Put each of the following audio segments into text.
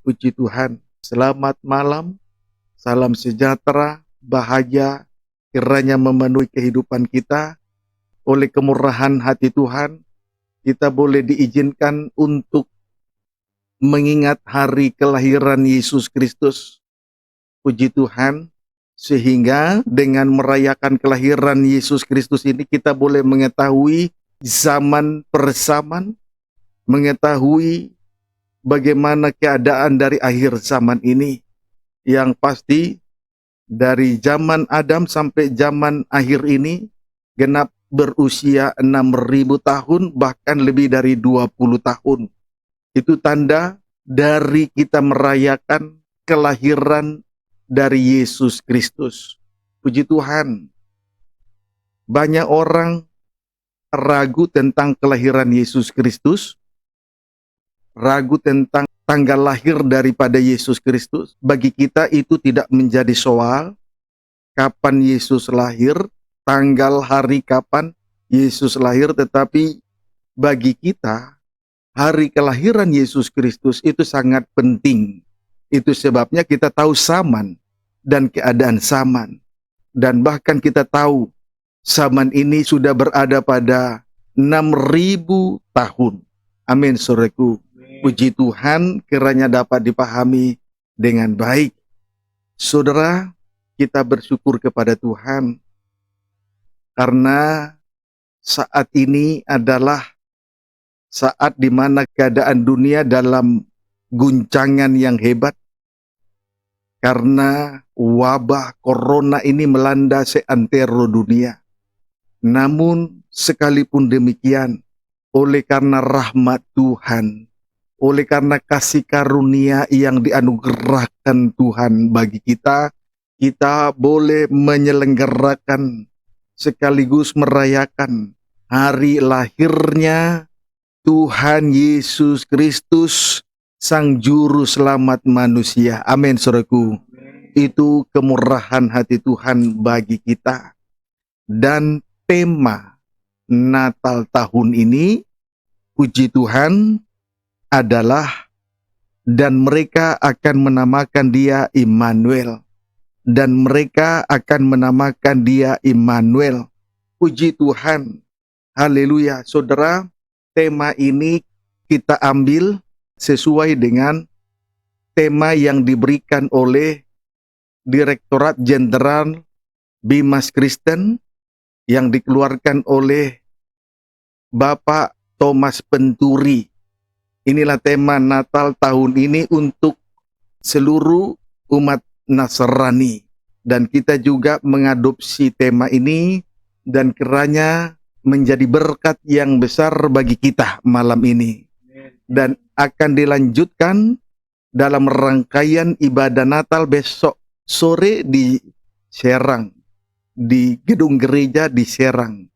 Puji Tuhan. Selamat malam, salam sejahtera, bahagia, kiranya memenuhi kehidupan kita. Oleh kemurahan hati Tuhan, kita boleh diizinkan untuk mengingat hari kelahiran Yesus Kristus. Puji Tuhan, sehingga dengan merayakan kelahiran Yesus Kristus ini kita boleh mengetahui zaman per zaman, mengetahui bagaimana keadaan dari akhir zaman ini. Yang pasti dari zaman Adam sampai zaman akhir ini genap berusia 6.000 tahun, bahkan lebih dari 20 tahun. Itu tanda dari kita merayakan kelahiran dari Yesus Kristus. Puji Tuhan. Banyak orang ragu tentang kelahiran Yesus Kristus, ragu tentang tanggal lahir daripada Yesus Kristus. Bagi kita itu tidak menjadi soal kapan Yesus lahir, tanggal hari kapan Yesus lahir, tetapi bagi kita hari kelahiran Yesus Kristus itu sangat penting. Itu sebabnya kita tahu zaman dan keadaan zaman. Dan bahkan kita tahu zaman ini sudah berada pada 6.000 tahun. Amin, saudaraku. Puji Tuhan, kiranya dapat dipahami dengan baik. Saudara, kita bersyukur kepada Tuhan karena saat ini adalah saat di mana keadaan dunia dalam guncangan yang hebat karena wabah corona ini melanda seantero dunia. Namun sekalipun demikian, oleh karena rahmat Tuhan, oleh karena kasih karunia yang dianugerahkan Tuhan bagi kita, kita boleh menyelenggarakan sekaligus merayakan hari lahirnya Tuhan Yesus Kristus, Sang Juru Selamat manusia. Amin, saudaraku. Itu kemurahan hati Tuhan bagi kita. Dan tema Natal tahun ini, puji Tuhan, adalah dan mereka akan menamakan dia Immanuel. Dan mereka akan menamakan dia Immanuel. Puji Tuhan. Haleluya. Saudara, tema ini kita ambil sesuai dengan tema yang diberikan oleh Direktorat Jenderal Bimas Kristen yang dikeluarkan oleh Bapak Thomas Penturi. Inilah tema Natal tahun ini untuk seluruh umat Nasrani. Dan kita juga mengadopsi tema ini dan kiranya menjadi berkat yang besar bagi kita malam ini. Dan akan dilanjutkan dalam rangkaian ibadah Natal besok sore di Serang, di gedung gereja di Serang,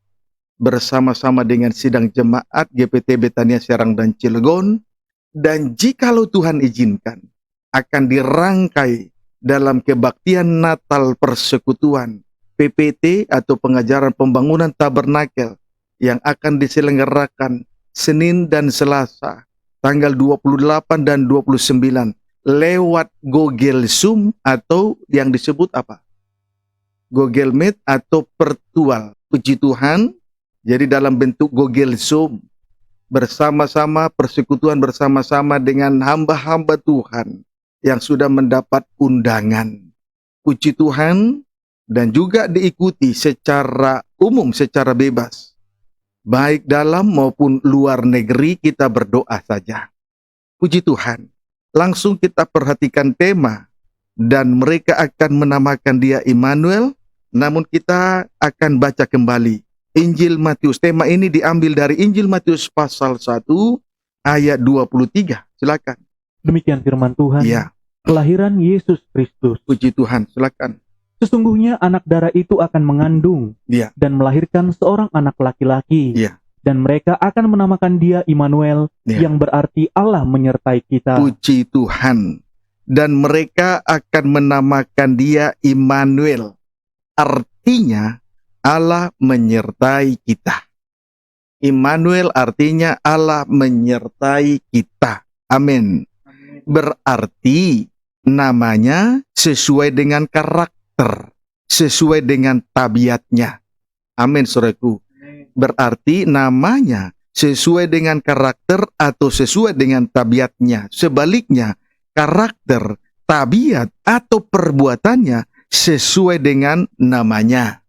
bersama-sama dengan sidang jemaat GPT Betania Serang dan Cilegon. Dan jikalau Tuhan izinkan, akan dirangkai dalam kebaktian Natal Persekutuan PPT atau Pengajaran Pembangunan Tabernakel yang akan diselenggarakan Senin dan Selasa tanggal 28 dan 29 lewat Google Zoom atau yang disebut apa? Google Meet atau virtual. Puji Tuhan. Jadi dalam bentuk Google Zoom bersama-sama, persekutuan bersama-sama dengan hamba-hamba Tuhan yang sudah mendapat undangan. Puji Tuhan. Dan juga diikuti secara umum, secara bebas. Baik dalam maupun luar negeri, kita berdoa saja. Puji Tuhan. Langsung kita perhatikan tema. Dan mereka akan menamakan dia Immanuel. Namun kita akan baca kembali Injil Matius. Tema ini diambil dari Injil Matius pasal 1 ayat 23. Silakan. Demikian firman Tuhan. Ya. Kelahiran Yesus Kristus. Puji Tuhan. Silakan. Sesungguhnya anak darah itu akan mengandung dan melahirkan seorang anak laki-laki. Dan mereka akan menamakan dia Immanuel, yang berarti Allah menyertai kita. Puji Tuhan. Dan mereka akan menamakan dia Immanuel. Artinya Allah menyertai kita. Immanuel artinya Allah menyertai kita. Amin. Berarti namanya sesuai dengan karakter, sesuai dengan tabiatnya. Amin, saudaraku. Berarti namanya sesuai dengan karakter atau sesuai dengan tabiatnya. Sebaliknya, karakter, tabiat, atau perbuatannya sesuai dengan namanya.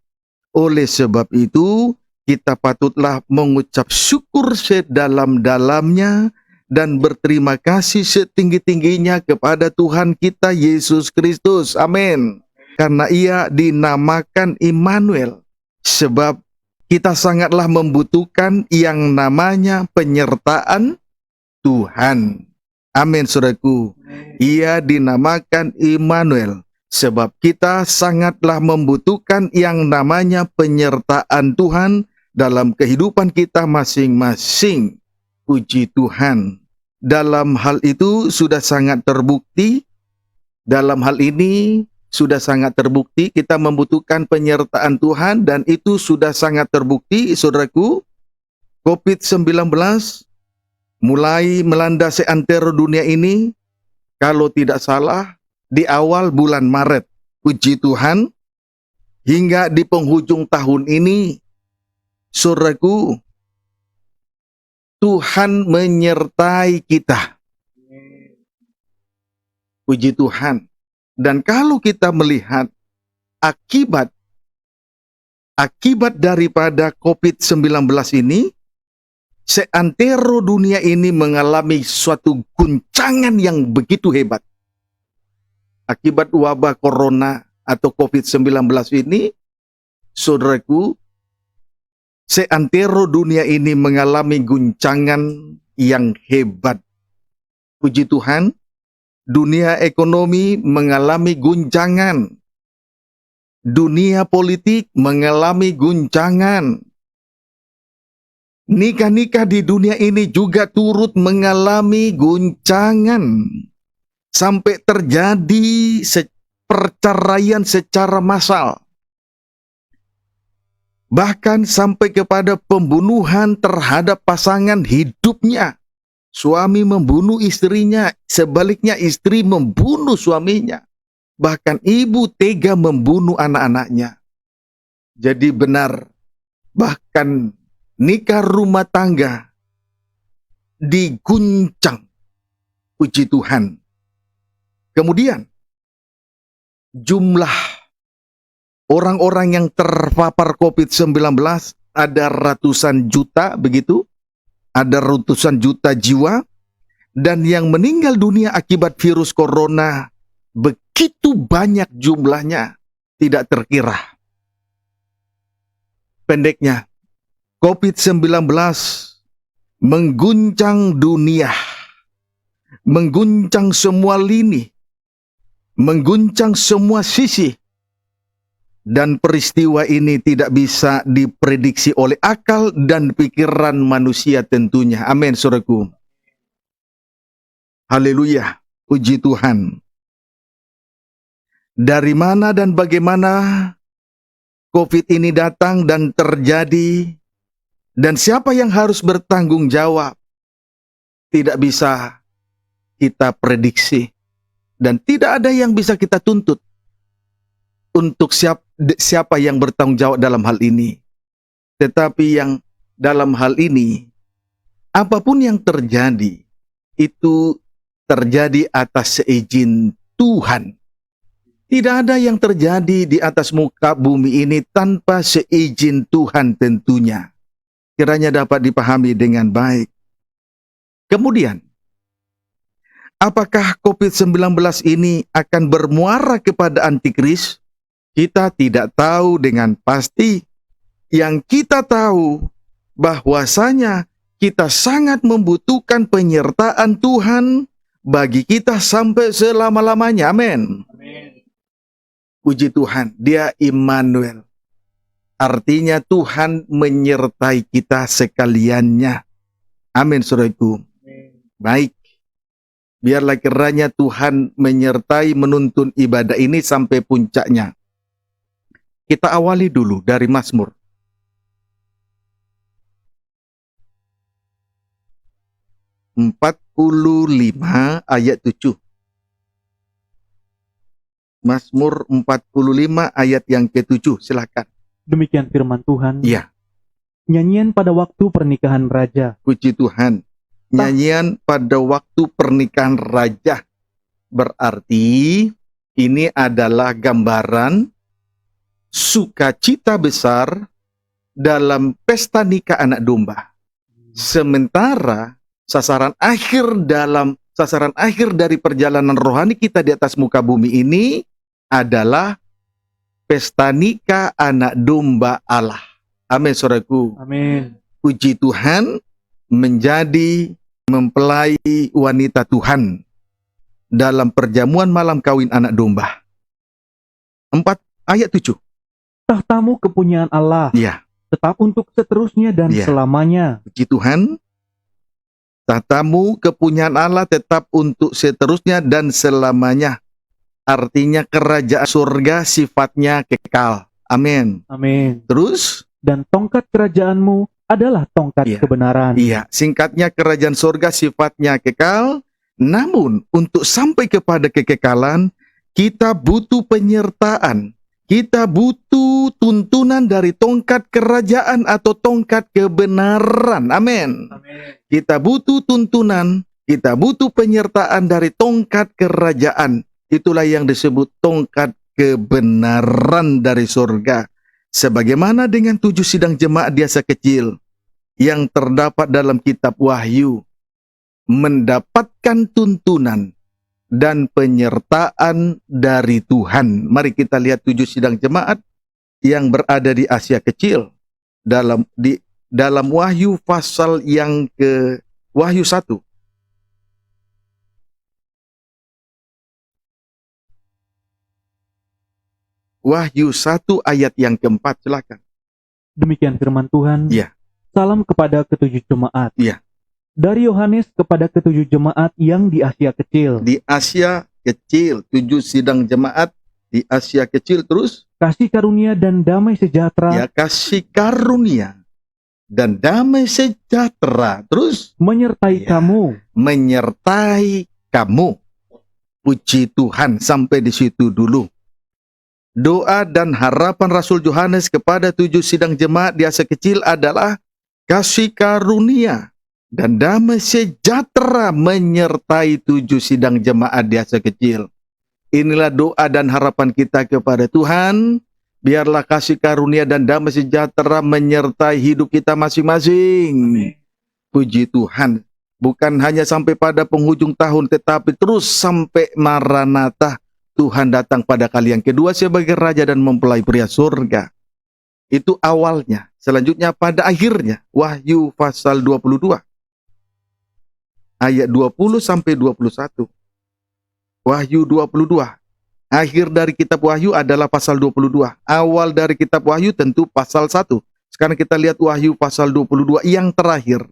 Oleh sebab itu, kita patutlah mengucap syukur sedalam-dalamnya dan berterima kasih setinggi-tingginya kepada Tuhan kita Yesus Kristus. Amin. Karena Ia dinamakan Immanuel. Sebab kita sangatlah membutuhkan yang namanya penyertaan Tuhan. Amin, saudaraku. Ia dinamakan Immanuel. Sebab kita sangatlah membutuhkan yang namanya penyertaan Tuhan dalam kehidupan kita masing-masing. Puji Tuhan. Dalam hal itu sudah sangat terbukti. Dalam hal ini sudah sangat terbukti kita membutuhkan penyertaan Tuhan, dan itu sudah sangat terbukti, saudaraku. COVID-19 mulai melanda seantero dunia ini, kalau tidak salah, di awal bulan Maret. Puji Tuhan, hingga di penghujung tahun ini, saudaraku, Tuhan menyertai kita. Puji Tuhan. Dan kalau kita melihat akibat daripada COVID-19 ini, seantero dunia ini mengalami suatu guncangan yang begitu hebat. Akibat wabah corona atau COVID-19 ini, saudaraku, seantero dunia ini mengalami guncangan yang hebat. Puji Tuhan, dunia ekonomi mengalami guncangan. Dunia politik mengalami guncangan. Nikah-nikah di dunia ini juga turut mengalami guncangan. Sampai terjadi perceraian secara massal. Bahkan sampai kepada pembunuhan terhadap pasangan hidupnya. Suami membunuh istrinya, sebaliknya istri membunuh suaminya. Bahkan ibu tega membunuh anak-anaknya. Jadi benar, bahkan nikah rumah tangga diguncang. Puji Tuhan. Kemudian, jumlah orang-orang yang terpapar COVID-19 ada ratusan juta, begitu. Ada ratusan juta jiwa, dan yang meninggal dunia akibat virus corona begitu banyak jumlahnya, tidak terkira. Pendeknya, COVID-19 mengguncang dunia, mengguncang semua lini, mengguncang semua sisi. Dan peristiwa ini tidak bisa diprediksi oleh akal dan pikiran manusia tentunya. Amin, saudaraku. Haleluya, puji Tuhan. Dari mana dan bagaimana COVID ini datang dan terjadi, dan siapa yang harus bertanggung jawab, tidak bisa kita prediksi. Dan tidak ada yang bisa kita tuntut untuk siapa yang bertanggung jawab dalam hal ini. Tetapi yang dalam hal ini, apapun yang terjadi, itu terjadi atas seizin Tuhan. Tidak ada yang terjadi di atas muka bumi ini tanpa seizin Tuhan tentunya. Kiranya dapat dipahami dengan baik. Kemudian, apakah COVID-19 ini akan bermuara kepada antikris? Kita tidak tahu dengan pasti. Yang kita tahu bahwasanya kita sangat membutuhkan penyertaan Tuhan bagi kita sampai selama-lamanya. Amin. Puji Tuhan, Dia Immanuel. Artinya Tuhan menyertai kita sekaliannya. Amin, saudaraku. Baik. Biarlah kiranya Tuhan menyertai menuntun ibadah ini sampai puncaknya. Kita awali dulu dari Mazmur. 45 ayat 7. Mazmur 45 ayat yang ke-7, silakan. Demikian firman Tuhan. Iya. Nyanyian pada waktu pernikahan raja. Puji Tuhan. Nyanyian pada waktu pernikahan raja. Berarti ini adalah gambaran sukacita besar dalam pesta nikah anak domba. Sementara sasaran akhir dari perjalanan rohani kita di atas muka bumi ini adalah pesta nikah anak domba Allah. Amin, saudaraku. Amin. Puji Tuhan, menjadi mempelai wanita Tuhan dalam perjamuan malam kawin anak domba. 4 ayat 7. Tahtamu kepunyaan Allah. Ya. Tetap untuk seterusnya dan selamanya. Puji Tuhan. Tahtamu kepunyaan Allah tetap untuk seterusnya dan selamanya. Artinya kerajaan surga sifatnya kekal. Amin. Amin. Terus? Dan tongkat kerajaanmu adalah tongkat kebenaran. Iya, singkatnya kerajaan surga sifatnya kekal. Namun untuk sampai kepada kekekalan, kita butuh penyertaan. Kita butuh tuntunan dari tongkat kerajaan atau tongkat kebenaran. Amin. Kita butuh tuntunan, kita butuh penyertaan dari tongkat kerajaan. Itulah yang disebut tongkat kebenaran dari surga. Sebagaimana dengan 7 sidang jemaat di Asia Kecil yang terdapat dalam kitab Wahyu, mendapatkan tuntunan dan penyertaan dari Tuhan. Mari kita lihat 7 sidang jemaat yang berada di Asia Kecil dalam Wahyu pasal yang ke Wahyu 1. Wahyu 1 ayat yang ke-4, silakan. Demikian firman Tuhan. Iya. Salam kepada ke-7 jemaat. Iya. Dari Yohanes kepada ke-7 jemaat yang di Asia Kecil. Di Asia Kecil, 7 sidang jemaat di Asia Kecil. Terus? Kasih karunia dan damai sejahtera. Ya, kasih karunia dan damai sejahtera. Terus? Menyertai kamu. Menyertai kamu. Puji Tuhan, sampai di situ dulu. Doa dan harapan Rasul Yohanes kepada 7 sidang jemaat di Asia Kecil adalah kasih karunia dan damai sejahtera menyertai 7 sidang jemaat di Asia Kecil. Inilah doa dan harapan kita kepada Tuhan. Biarlah kasih karunia dan damai sejahtera menyertai hidup kita masing-masing. Puji Tuhan. Bukan hanya sampai pada penghujung tahun, tetapi terus sampai Maranatha. Tuhan datang pada kali yang kedua sebagai Raja dan mempelai pria surga. Itu awalnya. Selanjutnya pada akhirnya. Wahyu pasal 22. Ayat 20 sampai 21. Wahyu 22. Akhir dari kitab Wahyu adalah pasal 22. Awal dari kitab Wahyu tentu pasal 1. Sekarang kita lihat Wahyu pasal 22 yang terakhir.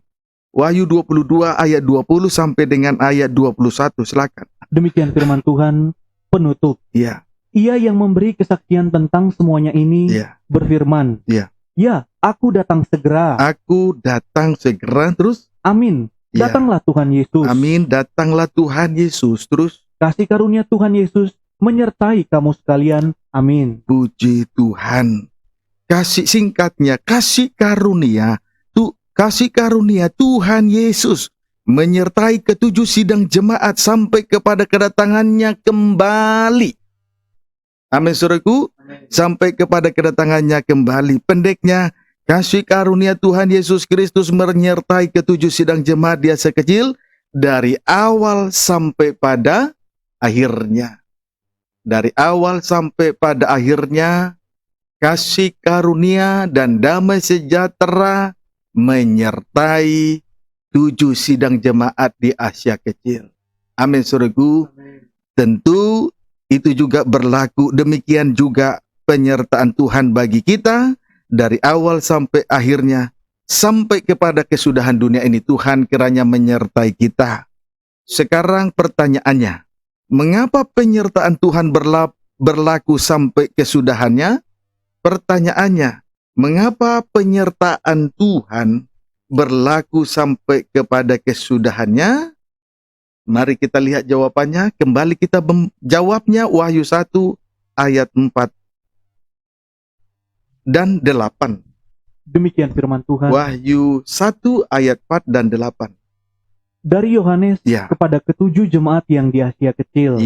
Wahyu 22 ayat 20 sampai dengan ayat 21. Silakan. Demikian firman Tuhan. Penutup. Ya. Ia yang memberi kesaksian tentang semuanya ini berfirman. Ya. Ya, aku datang segera. Aku datang segera. Terus? Amin. Datanglah Tuhan Yesus. Amin. Datanglah Tuhan Yesus. Terus? Kasih karunia Tuhan Yesus menyertai kamu sekalian. Amin. Puji Tuhan. Singkatnya, kasih karunia Tuhan Yesus menyertai ke-7 sidang jemaat sampai kepada kedatangannya kembali. Amin, saudaraku. Sampai kepada kedatangannya kembali. Pendeknya, kasih karunia Tuhan Yesus Kristus menyertai ke-7 sidang jemaat di Asia Kecil dari awal sampai pada akhirnya. Dari awal sampai pada akhirnya, kasih karunia dan damai sejahtera menyertai 7 sidang jemaat di Asia Kecil. Amin, saudaraku. Tentu itu juga berlaku, demikian juga penyertaan Tuhan bagi kita dari awal sampai akhirnya, sampai kepada kesudahan dunia ini. Tuhan kiranya menyertai kita. Sekarang pertanyaannya, mengapa penyertaan Tuhan berlaku sampai kesudahannya? Pertanyaannya, mengapa penyertaan Tuhan berlaku sampai kepada kesudahannya? Mari kita lihat jawabannya. Kembali kita jawabnya Wahyu 1 ayat 4 dan 8. Demikian firman Tuhan. Wahyu 1 ayat 4 dan 8. Dari Yohanes kepada ketujuh jemaat yang di Asia Kecil.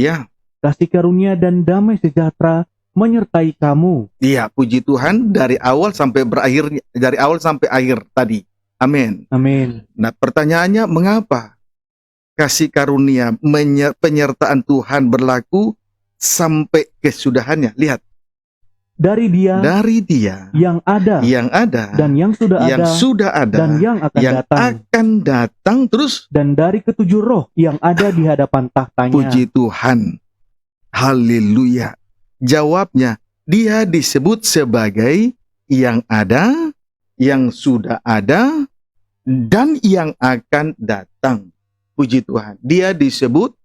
Kasih karunia dan damai sejahtera menyertai kamu. Puji Tuhan, dari awal sampai akhir tadi. Amin. Amin. Nah, pertanyaannya, mengapa kasih karunia penyertaan Tuhan berlaku sampai kesudahannya? Lihat. Dari dia yang ada dan yang sudah ada dan yang akan datang terus, dan dari ketujuh roh yang ada di hadapan tahtanya. Puji Tuhan. Haleluya. Jawabnya, dia disebut sebagai yang ada, yang sudah ada, dan yang akan datang. Puji Tuhan. Dia disebut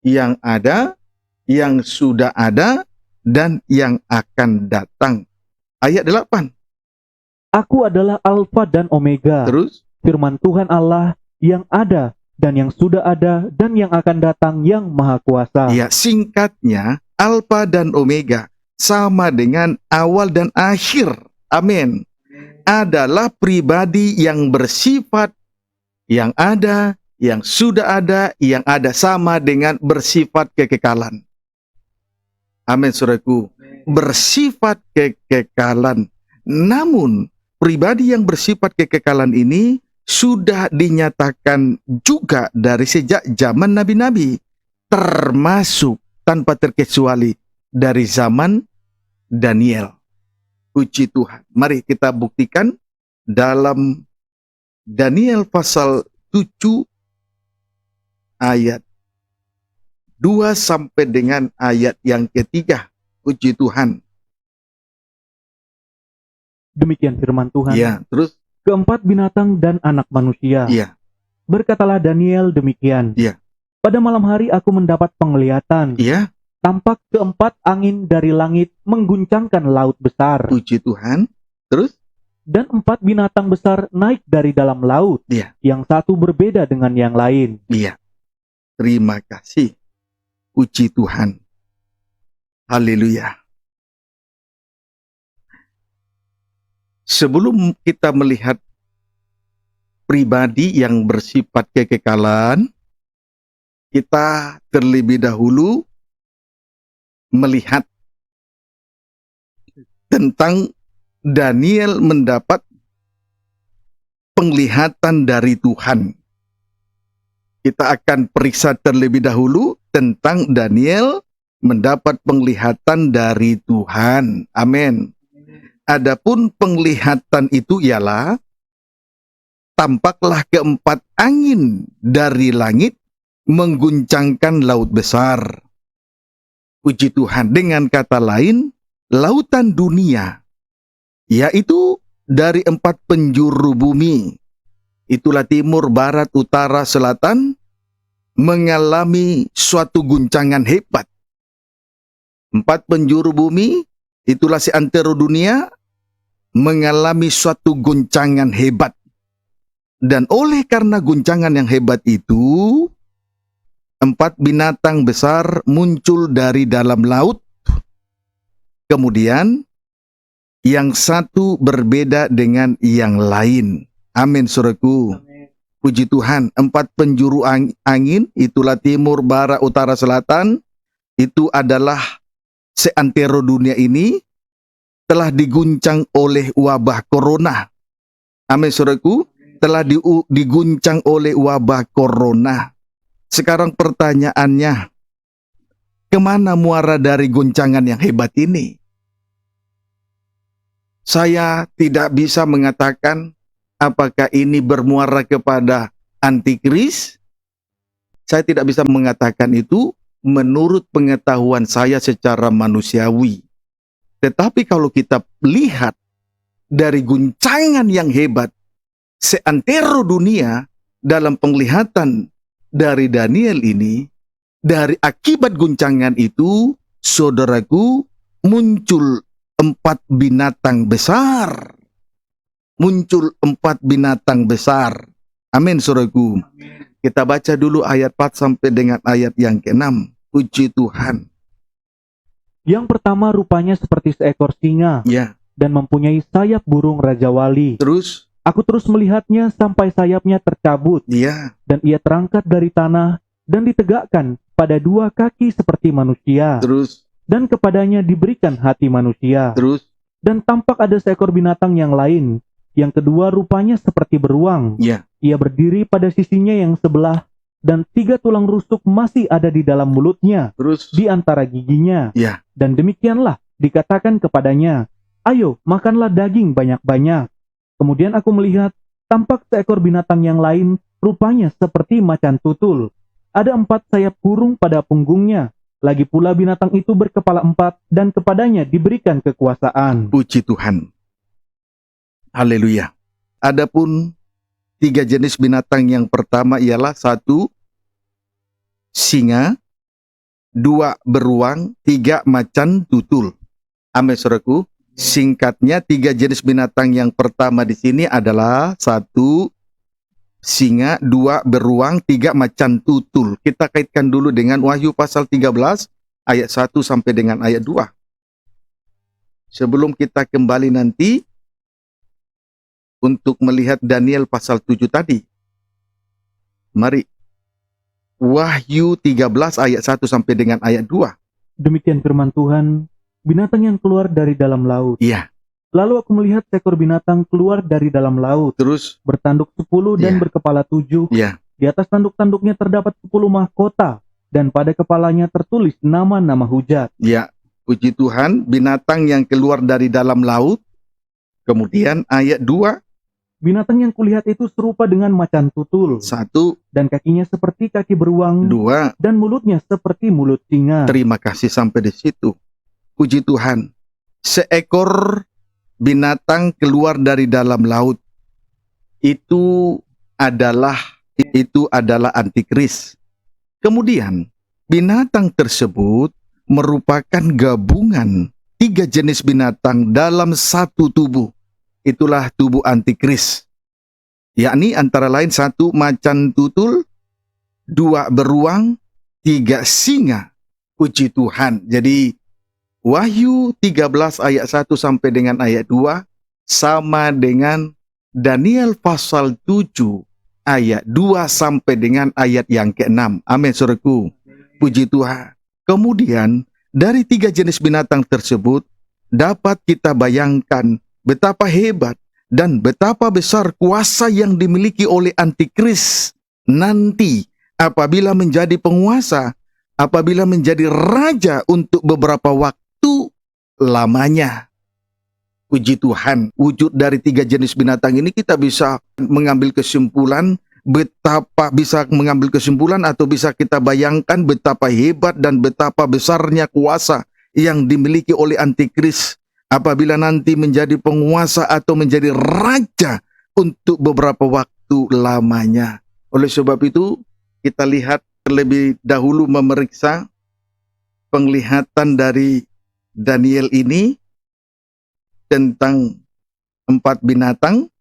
yang ada, yang sudah ada, dan yang akan datang. Ayat 8. Aku adalah Alfa dan Omega. Terus? Firman Tuhan Allah yang ada dan yang sudah ada dan yang akan datang, yang Maha Kuasa. Singkatnya, Alfa dan Omega sama dengan awal dan akhir. Amin. Adalah pribadi yang bersifat yang ada, yang sudah ada, yang ada, sama dengan bersifat kekekalan. Amin, saudaraku. Bersifat kekekalan. Namun, pribadi yang bersifat kekekalan ini sudah dinyatakan juga dari sejak zaman nabi-nabi, termasuk tanpa terkecuali dari zaman Daniel. Puji Tuhan. Mari kita buktikan dalam Daniel pasal 7 ayat 2 sampai dengan ayat yang ketiga. Puji Tuhan. Demikian firman Tuhan. Terus? Keempat binatang dan anak manusia. Berkatalah Daniel demikian. Pada malam hari aku mendapat penglihatan. Tampak keempat angin dari langit mengguncangkan laut besar. Puji Tuhan. Terus? Dan empat binatang besar naik dari dalam laut. Yang satu berbeda dengan yang lain. Terima kasih. Puji Tuhan. Haleluya. Sebelum kita melihat pribadi yang bersifat kekekalan, kita terlebih dahulu melihat tentang Daniel mendapat penglihatan dari Tuhan. Kita akan periksa terlebih dahulu tentang Daniel mendapat penglihatan dari Tuhan. Amin. Adapun penglihatan itu ialah tampaklah keempat angin dari langit mengguncangkan laut besar. Puji Tuhan. Dengan kata lain, lautan dunia, yaitu dari empat penjuru bumi, itulah timur, barat, utara, selatan, mengalami suatu guncangan hebat. Empat penjuru bumi, itulah seantero dunia, mengalami suatu guncangan hebat. Dan oleh karena guncangan yang hebat itu, empat binatang besar muncul dari dalam laut. Kemudian, yang satu berbeda dengan yang lain. Amin, saudaraku. Puji Tuhan. Empat penjuru angin, itulah timur, barat, utara, selatan. Itu adalah seantero dunia ini telah diguncang oleh wabah corona. Amin, saudaraku. Telah diguncang oleh wabah corona. Sekarang pertanyaannya, kemana muara dari guncangan yang hebat ini? Saya tidak bisa mengatakan apakah ini bermuara kepada antikris. Saya tidak bisa mengatakan itu menurut pengetahuan saya secara manusiawi. Tetapi kalau kita lihat dari guncangan yang hebat seantero dunia dalam penglihatan dari Daniel ini, dari akibat guncangan itu, saudaraku, muncul empat binatang besar. muncul 4 binatang besar. Amin, saudaraku. Kita baca dulu ayat 4 sampai dengan ayat yang ke-6. Puji Tuhan. Yang pertama rupanya seperti seekor singa, Ya. dan mempunyai sayap burung Raja Wali. Terus? Aku terus melihatnya sampai sayapnya tercabut, Ya. dan ia terangkat dari tanah dan ditegakkan pada 2 kaki seperti manusia. Terus? Dan kepadanya diberikan hati manusia. Terus? Dan tampak ada seekor binatang yang lain, yang kedua rupanya seperti beruang. Ya. Ia berdiri pada sisinya yang sebelah, dan 3 tulang rusuk masih ada di dalam mulutnya, Terus? di antara giginya. Ya. Dan demikianlah dikatakan kepadanya, ayo makanlah daging banyak-banyak. Kemudian aku melihat, tampak seekor binatang yang lain, rupanya seperti macan tutul. Ada 4 sayap burung pada punggungnya. Lagi pula binatang itu berkepala 4, dan kepadanya diberikan kekuasaan. Puji Tuhan. Haleluya. Adapun 3 jenis binatang yang pertama ialah 1 singa, 2 beruang, 3 macan tutul. Amin, saudaraku. Singkatnya 3 jenis binatang yang pertama di sini adalah 1 singa, 2 beruang, 3 macan tutul. Kita kaitkan dulu dengan Wahyu pasal 13 ayat 1 sampai dengan ayat 2. Sebelum kita kembali nanti untuk melihat Daniel pasal 7 tadi. Mari. Wahyu 13 ayat 1 sampai dengan ayat 2. Demikian firman Tuhan, binatang yang keluar dari dalam laut. Iya. Lalu aku melihat seekor binatang keluar dari dalam laut. Terus? Bertanduk 10 dan berkepala 7. Iya. Di atas tanduk-tanduknya terdapat 10 mahkota, dan pada kepalanya tertulis nama-nama hujat. Ya, puji Tuhan, binatang yang keluar dari dalam laut. Kemudian ayat 2. Binatang yang kulihat itu serupa dengan macan tutul. 1. Dan kakinya seperti kaki beruang. 2. Dan mulutnya seperti mulut singa. Terima kasih sampai di situ. Puji Tuhan. Seekor binatang keluar dari dalam laut. Itu adalah antikris. Kemudian binatang tersebut merupakan gabungan 3 jenis binatang dalam satu tubuh. Itulah tubuh antikris. Yakni antara lain 1 macan tutul, 2 beruang, 3 singa. Puji Tuhan. Jadi Wahyu 13 ayat 1 sampai dengan ayat 2 sama dengan Daniel pasal 7 ayat 2 sampai dengan ayat yang ke-6. Amin, saudaraku. Puji Tuhan. Kemudian dari 3 jenis binatang tersebut dapat kita bayangkan betapa hebat dan betapa besar kuasa yang dimiliki oleh antikris nanti apabila menjadi penguasa, apabila menjadi raja untuk beberapa waktu lamanya. Puji Tuhan, wujud dari 3 jenis binatang ini kita bisa mengambil kesimpulan atau bisa kita bayangkan betapa hebat dan betapa besarnya kuasa yang dimiliki oleh antikris apabila nanti menjadi penguasa atau menjadi raja untuk beberapa waktu lamanya. Oleh sebab itu, kita lihat terlebih dahulu memeriksa penglihatan dari Daniel ini tentang 4 binatang.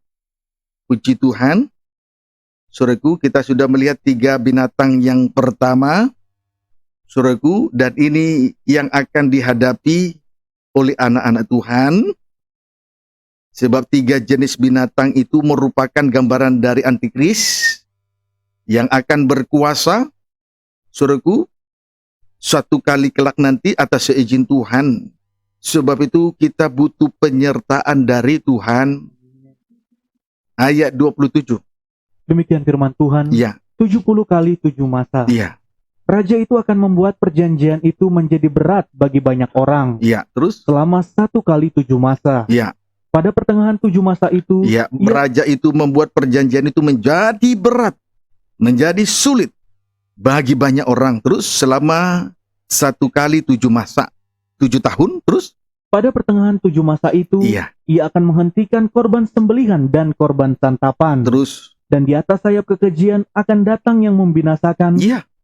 Puji Tuhan. Saudaraku, kita sudah melihat 3 binatang yang pertama. Saudaraku, dan ini yang akan dihadapi oleh anak-anak Tuhan, sebab 3 jenis binatang itu merupakan gambaran dari antikris yang akan berkuasa, saudaraku, suatu kali kelak nanti atas seizin Tuhan. Sebab itu kita butuh penyertaan dari Tuhan. Ayat 27. Demikian firman Tuhan. Ya. 70 kali 7 masa. Ya. Raja itu akan membuat perjanjian itu menjadi berat bagi banyak orang. Ya, terus? Selama 1 kali 7 masa. Ya. Pada pertengahan 7 masa itu, ya, raja itu membuat perjanjian itu menjadi berat, menjadi sulit bagi banyak orang. Terus selama 1 kali 7 masa, 7 tahun, terus? Pada pertengahan 7 masa itu, ia akan menghentikan korban sembelihan dan korban santapan. Terus? Dan di atas sayap kekejian akan datang yang membinasakan.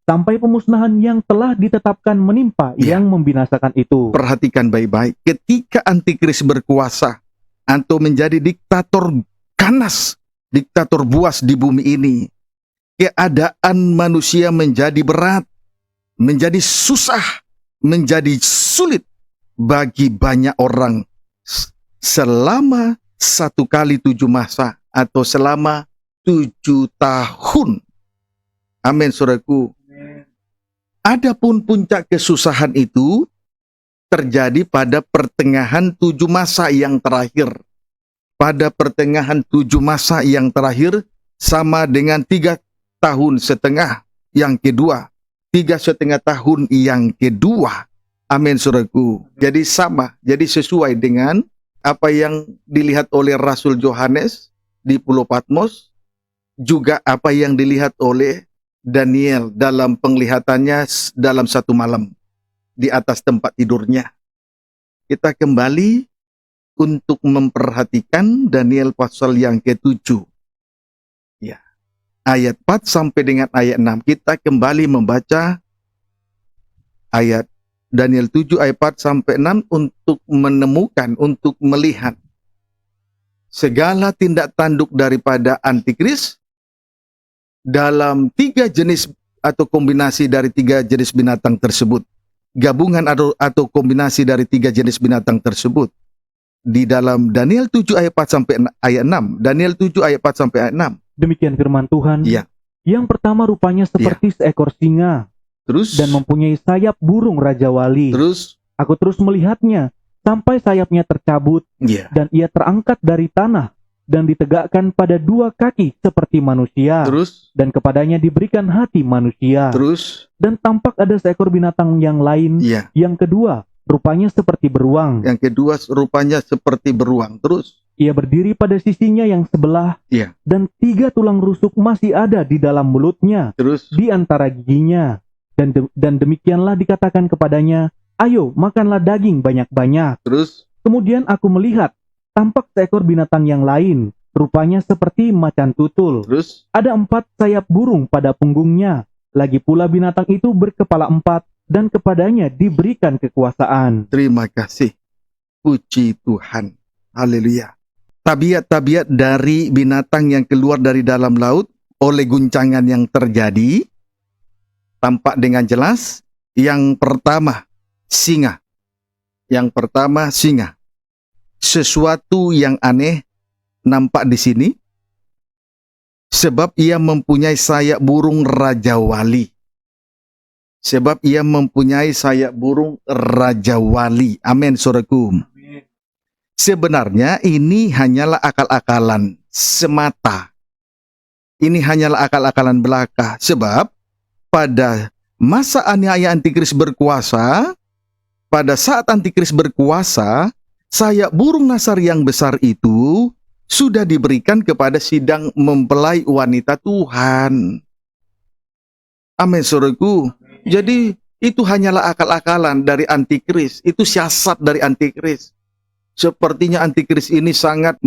Sampai pemusnahan yang telah ditetapkan menimpa yang membinasakan itu. Perhatikan baik-baik. Ketika antikris berkuasa atau menjadi diktator ganas diktator buas di bumi ini. Keadaan manusia menjadi berat, menjadi susah, menjadi sulit bagi banyak orang selama 1 kali 7 masa atau selama 7 tahun. Amin, saudaraku. Adapun puncak kesusahan itu terjadi pada pertengahan 7 masa yang terakhir. Pada pertengahan 7 masa yang terakhir sama dengan 3,5 tahun yang kedua. 3,5 tahun yang kedua. Amin, saudaraku. Jadi sama, jadi sesuai dengan apa yang dilihat oleh Rasul Yohanes di Pulau Patmos, juga apa yang dilihat oleh Daniel dalam penglihatannya dalam 1 malam di atas tempat tidurnya. Kita kembali untuk memperhatikan Daniel pasal yang ke-7. Ya. Ayat 4 sampai dengan ayat 6. Kita kembali membaca ayat Daniel 7 ayat 4 sampai 6 untuk menemukan, untuk melihat segala tindak tanduk daripada antikris dalam 3 jenis atau kombinasi dari 3 jenis binatang tersebut. Gabungan atau kombinasi dari 3 jenis binatang tersebut. Di dalam Daniel 7 ayat 4 sampai ayat 6. Daniel 7 ayat 4 sampai ayat 6. Demikian firman Tuhan. Ya. Yang pertama rupanya seperti seekor singa. Terus, dan mempunyai sayap burung Raja Wali. Terus, aku terus melihatnya sampai sayapnya tercabut, dan ia terangkat dari tanah dan ditegakkan pada 2 kaki seperti manusia. Terus, dan kepadanya diberikan hati manusia. Terus, dan tampak ada seekor binatang yang lain. Yang kedua rupanya seperti beruang. Yang kedua rupanya seperti beruang. Terus, ia berdiri pada sisinya yang sebelah, dan 3 tulang rusuk masih ada di dalam mulutnya, terus, di antara giginya. Dan demikianlah dikatakan kepadanya, ayo makanlah daging banyak-banyak. Terus, kemudian aku melihat, tampak seekor binatang yang lain, rupanya seperti macan tutul. Terus, ada 4 sayap burung pada punggungnya. Lagi pula binatang itu berkepala 4, dan kepadanya diberikan kekuasaan. Terima kasih. Puji Tuhan. Haleluya. Tabiat-tabiat dari binatang yang keluar dari dalam laut oleh guncangan yang terjadi tampak dengan jelas. Yang pertama, singa. Yang pertama, singa. Sesuatu yang aneh nampak di sini, sebab ia mempunyai sayap burung Raja Wali. Sebab ia mempunyai sayap burung Raja Wali. Amin, saudaraku. Sebenarnya ini hanyalah akal-akalan semata. Ini hanyalah akal-akalan belaka. Sebab pada masa aniaya antikris berkuasa, pada saat antikris berkuasa, sayap burung nasar yang besar itu sudah diberikan kepada sidang mempelai wanita Tuhan. Amin, saudaraku. Jadi itu hanyalah akal-akalan dari antikris. Itu siasat dari antikris. Sepertinya antikris ini sangat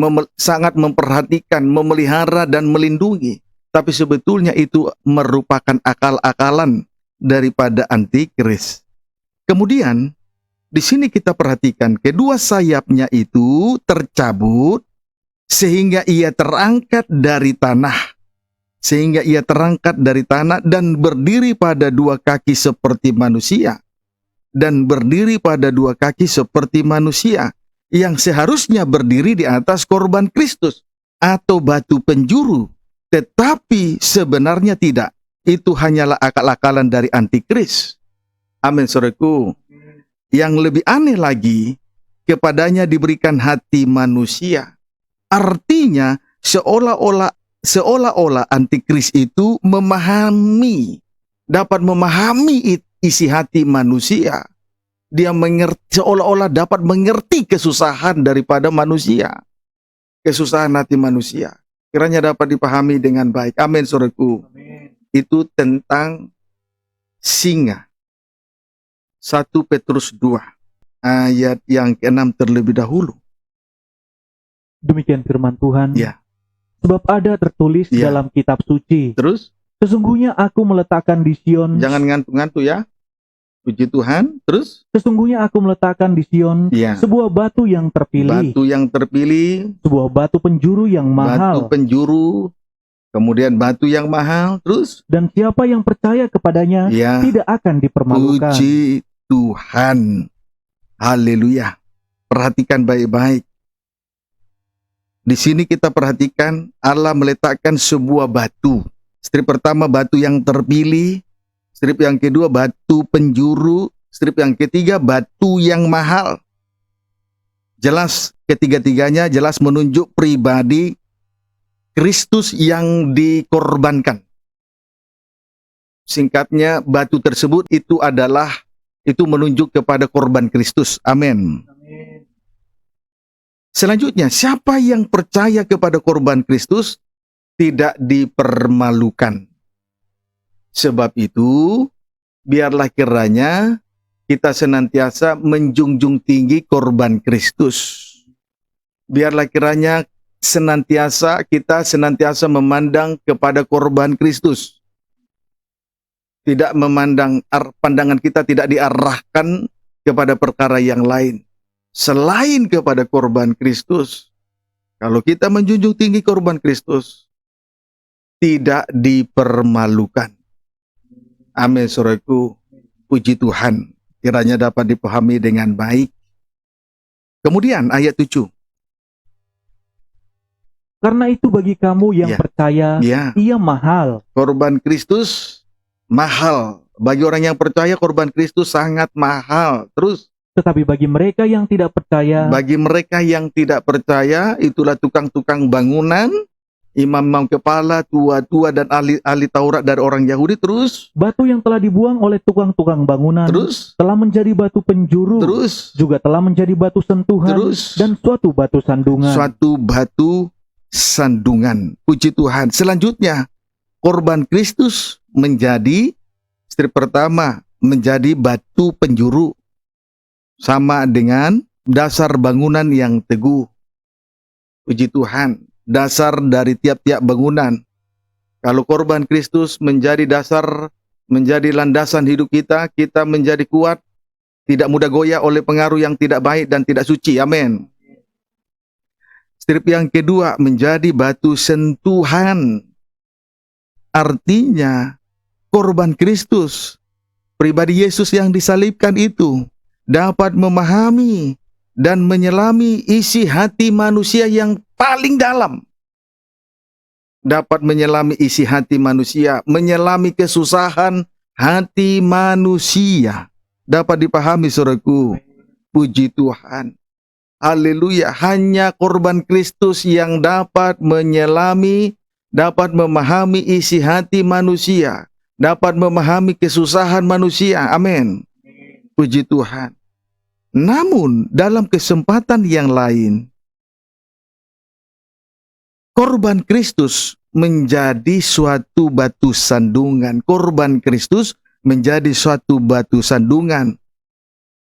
memperhatikan, memelihara dan melindungi. Tapi sebetulnya itu merupakan akal-akalan daripada antikris. Kemudian di sini kita perhatikan kedua sayapnya itu tercabut sehingga ia terangkat dari tanah. Sehingga ia terangkat dari tanah dan berdiri pada 2 kaki seperti manusia. Dan berdiri pada 2 kaki seperti manusia. Yang seharusnya berdiri di atas korban Kristus atau batu penjuru. Tetapi sebenarnya tidak. Itu hanyalah akal-akalan dari antikris. Amin, saudaraku. Yang lebih aneh lagi, kepadanya diberikan hati manusia. Artinya seolah-olah antikris itu dapat memahami isi hati manusia. Dia seolah-olah dapat mengerti kesusahan daripada manusia. Kesusahan hati manusia. Kiranya dapat dipahami dengan baik. Amin, saudaraku. Itu tentang singa. 1 Petrus 2 ayat yang ke-6 terlebih dahulu. Demikian firman Tuhan. Sebab ada tertulis dalam kitab suci. Terus? Sesungguhnya aku meletakkan di Sion. Jangan ngantuk-ngantuk ya. Puji Tuhan. Terus? Sesungguhnya aku meletakkan di Sion sebuah batu yang terpilih. Batu yang terpilih. Sebuah batu penjuru yang mahal. Batu penjuru. Kemudian batu yang mahal. Terus? Dan siapa yang percaya kepadanya tidak akan dipermalukan. Puji Tuhan. Haleluya. Perhatikan baik-baik. Di sini kita perhatikan Allah meletakkan sebuah batu. Strip pertama batu yang terpilih. Strip yang kedua batu penjuru. Strip yang ketiga batu yang mahal. Jelas ketiga-tiganya jelas menunjuk pribadi Kristus yang dikorbankan. Singkatnya batu tersebut itu menunjuk kepada korban Kristus. Amin. Selanjutnya, siapa yang percaya kepada korban Kristus tidak dipermalukan. Sebab itu, biarlah kiranya kita senantiasa menjunjung tinggi korban Kristus. Biarlah kiranya kita senantiasa memandang kepada korban Kristus. Tidak memandang, pandangan kita tidak diarahkan kepada perkara yang lain selain kepada korban Kristus. Kalau kita menjunjung tinggi korban Kristus, tidak dipermalukan. Amin, saudaraku. Puji Tuhan. Kiranya dapat dipahami dengan baik. Kemudian ayat 7. Karena itu bagi kamu yang percaya, ia mahal. Korban Kristus mahal. Bagi orang yang percaya, korban Kristus sangat mahal. Terus? Tetapi bagi mereka yang tidak percaya, itulah tukang-tukang bangunan, imam-imam kepala, tua-tua dan ahli Taurat dari orang Yahudi. Terus? Batu yang telah dibuang oleh tukang-tukang bangunan, telah menjadi batu penjuru, juga telah menjadi batu sentuhan, dan suatu batu sandungan. Suatu batu sandungan. Puji Tuhan. Selanjutnya, korban Kristus menjadi, strip pertama, menjadi batu penjuru. Sama dengan dasar bangunan yang teguh. Puji Tuhan. Dasar dari tiap-tiap bangunan. Kalau korban Kristus menjadi dasar, menjadi landasan hidup kita, kita menjadi kuat, tidak mudah goyah oleh pengaruh yang tidak baik dan tidak suci. Amin. Strip yang kedua, menjadi batu sentuhan. Artinya, korban Kristus, pribadi Yesus yang disalibkan itu, dapat memahami dan menyelami isi hati manusia yang paling dalam. Dapat menyelami isi hati manusia, menyelami kesusahan hati manusia. Dapat dipahami, saudaraku. Puji Tuhan. Haleluya. Hanya korban Kristus yang dapat menyelami, dapat memahami isi hati manusia, dapat memahami kesusahan manusia. Amin. Puji Tuhan. Namun dalam kesempatan yang lain, korban Kristus menjadi suatu batu sandungan. Korban Kristus menjadi suatu batu sandungan.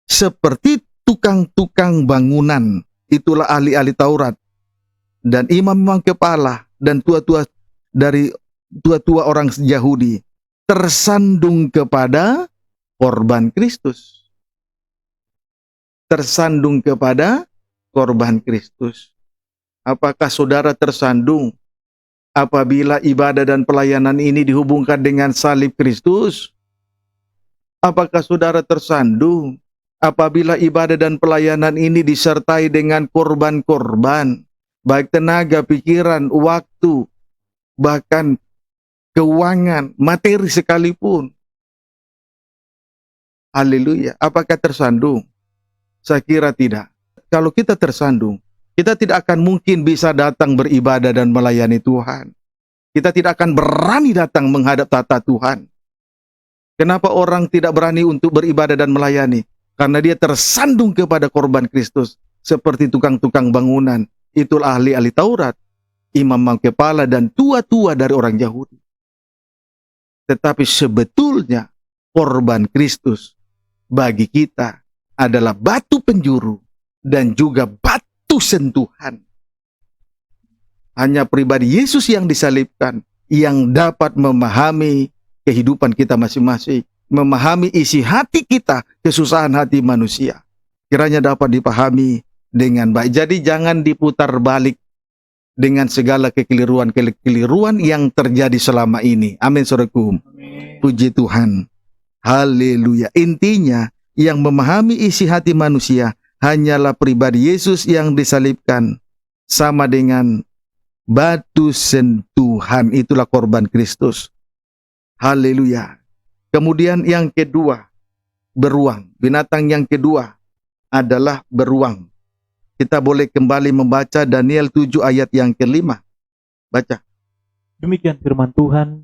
Seperti tukang-tukang bangunan, itulah ahli-ahli Taurat, dan imam-imam kepala, dan tua-tua orang Yahudi, tersandung kepada korban Kristus. Tersandung kepada korban Kristus. Apakah saudara tersandung apabila ibadah dan pelayanan ini dihubungkan dengan salib Kristus? Apakah saudara tersandung apabila ibadah dan pelayanan ini disertai dengan korban-korban, baik tenaga, pikiran, waktu, bahkan keuangan, materi sekalipun? Haleluya. Apakah tersandung? Saya kira tidak. Kalau kita tersandung, kita tidak akan mungkin bisa datang beribadah dan melayani Tuhan. Kita tidak akan berani datang menghadap tata Tuhan. Kenapa orang tidak berani untuk beribadah dan melayani? Karena dia tersandung kepada korban Kristus. Seperti tukang-tukang bangunan. Itulah ahli-ahli Taurat, imam-imam kepala, dan tua-tua dari orang Yahudi. Tetapi sebetulnya korban Kristus bagi kita adalah batu penjuru dan juga batu sentuhan. Hanya pribadi Yesus yang disalibkan yang dapat memahami kehidupan kita masing-masing, memahami isi hati kita, kesusahan hati manusia. Kiranya dapat dipahami dengan baik. Jadi jangan diputar balik dengan segala kekeliruan yang terjadi selama ini. Amin, saudaraku. Puji Tuhan. Haleluya. Intinya, yang memahami isi hati manusia hanyalah pribadi Yesus yang disalibkan, sama dengan batu sentuhan. Itulah korban Kristus. Haleluya. Kemudian yang kedua, beruang. Binatang yang kedua adalah beruang. Kita boleh kembali membaca Daniel 7 ayat yang ke-5. Baca. Demikian firman Tuhan.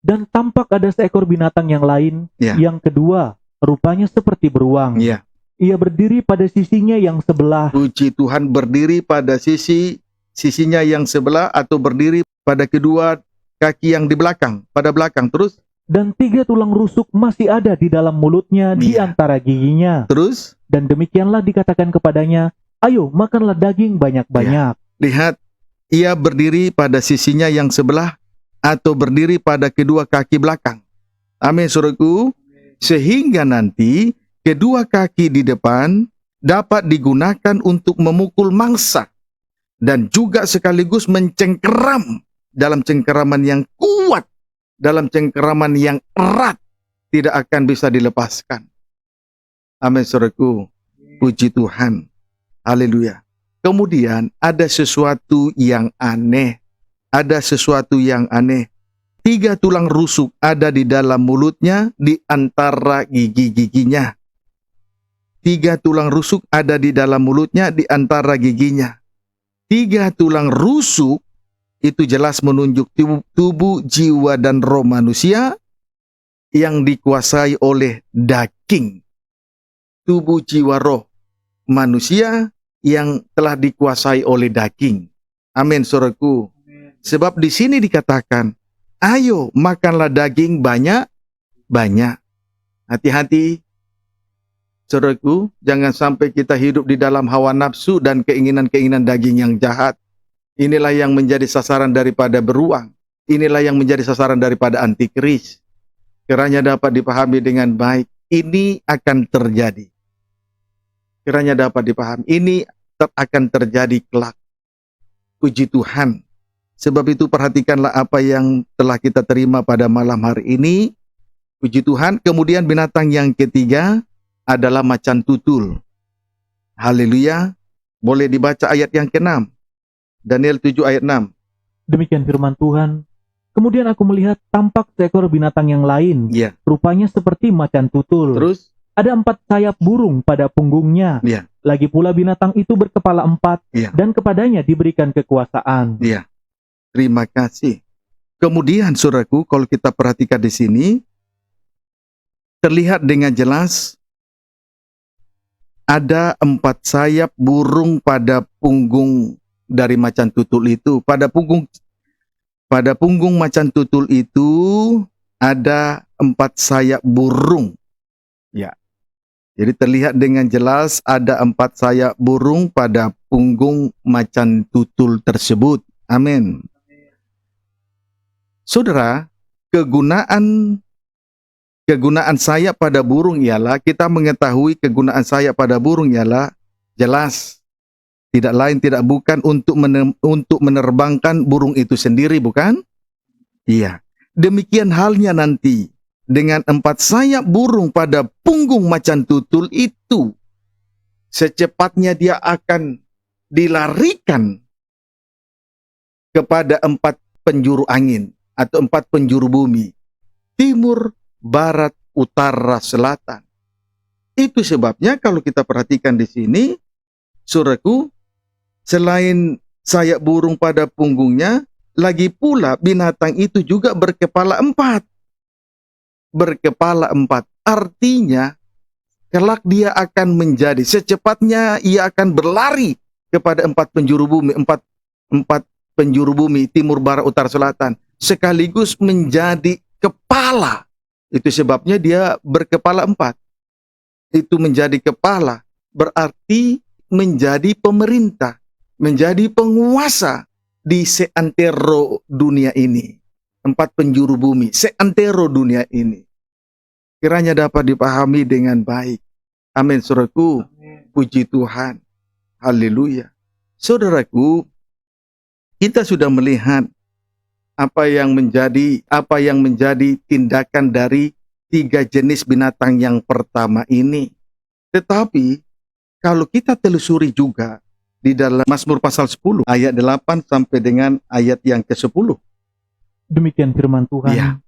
Dan tampak ada seekor binatang yang lain, yang kedua, rupanya seperti beruang. Ia berdiri pada sisinya yang sebelah. Puji Tuhan, berdiri pada sisinya yang sebelah, atau berdiri pada kedua kaki yang di belakang, pada belakang. Terus? Dan 3 tulang rusuk masih ada di dalam mulutnya, di antara giginya. Terus? Dan demikianlah dikatakan kepadanya, ayo makanlah daging banyak-banyak. Lihat, ia berdiri pada sisinya yang sebelah, atau berdiri pada kedua kaki belakang. Amin, saudaraku. Sehingga nanti kedua kaki di depan dapat digunakan untuk memukul mangsa, dan juga sekaligus mencengkeram dalam cengkeraman yang kuat, dalam cengkeraman yang erat, tidak akan bisa dilepaskan. Amin, saudaraku. Puji Tuhan. Haleluya. Kemudian ada sesuatu yang aneh. Ada sesuatu yang aneh. 3 tulang rusuk ada di dalam mulutnya, di antara gigi-giginya. 3 tulang rusuk ada di dalam mulutnya, di antara giginya. 3 tulang rusuk itu jelas menunjuk tubuh, jiwa, dan roh manusia yang dikuasai oleh daging. Tubuh, jiwa, roh manusia yang telah dikuasai oleh daging. Amin, saudaraku. Sebab di sini dikatakan, ayo makanlah daging banyak-banyak. Hati-hati, saudaraku, jangan sampai kita hidup di dalam hawa nafsu dan keinginan-keinginan daging yang jahat. Inilah yang menjadi sasaran daripada beruang. Inilah yang menjadi sasaran daripada antikris. Kiranya dapat dipahami dengan baik. Ini akan terjadi. Kiranya dapat dipahami. Ini akan terjadi kelak. Puji Tuhan. Sebab itu perhatikanlah apa yang telah kita terima pada malam hari ini. Puji Tuhan. Kemudian binatang yang ketiga adalah macan tutul. Haleluya. Boleh dibaca ayat yang ke-6. Daniel 7 ayat 6. Demikian firman Tuhan. Kemudian aku melihat tampak seekor binatang yang lain. Rupanya seperti macan tutul. Terus? Ada 4 sayap burung pada punggungnya. Lagi pula binatang itu berkepala 4. Dan kepadanya diberikan kekuasaan. Terima kasih. Kemudian, saudaraku, kalau kita perhatikan di sini, terlihat dengan jelas ada 4 sayap burung pada punggung dari macan tutul itu. Pada punggung macan tutul itu ada 4 sayap burung. Jadi terlihat dengan jelas ada 4 sayap burung pada punggung macan tutul tersebut. Amin. Saudara, kegunaan sayap pada burung ialah, kita mengetahui kegunaan sayap pada burung ialah jelas. Tidak lain tidak bukan untuk menerbangkan burung itu sendiri, bukan? Iya. Demikian halnya nanti dengan 4 sayap burung pada punggung macan tutul itu. Secepatnya dia akan dilarikan kepada 4 penjuru angin atau 4 penjuru bumi. Timur, barat, utara, selatan. Itu sebabnya kalau kita perhatikan di sini, saudaraku, selain sayap burung pada punggungnya, lagi pula binatang itu juga berkepala 4. Berkepala 4. Artinya, kelak dia akan menjadi, secepatnya ia akan berlari kepada 4 penjuru bumi, 4 penjuru bumi, timur, barat, utara, selatan, sekaligus menjadi kepala. Itu sebabnya dia berkepala 4. Itu menjadi kepala, berarti menjadi pemerintah, menjadi penguasa di seantero dunia ini. 4 penjuru bumi, seantero dunia ini. Kiranya dapat dipahami dengan baik. Amin, saudaraku. Puji Tuhan. Haleluya. Saudaraku, kita sudah melihat apa yang menjadi tindakan dari 3 jenis binatang yang pertama ini. Tetapi kalau kita telusuri juga di dalam Mazmur pasal 10 ayat 8 sampai dengan ayat yang ke-10. Demikian firman Tuhan. Ya.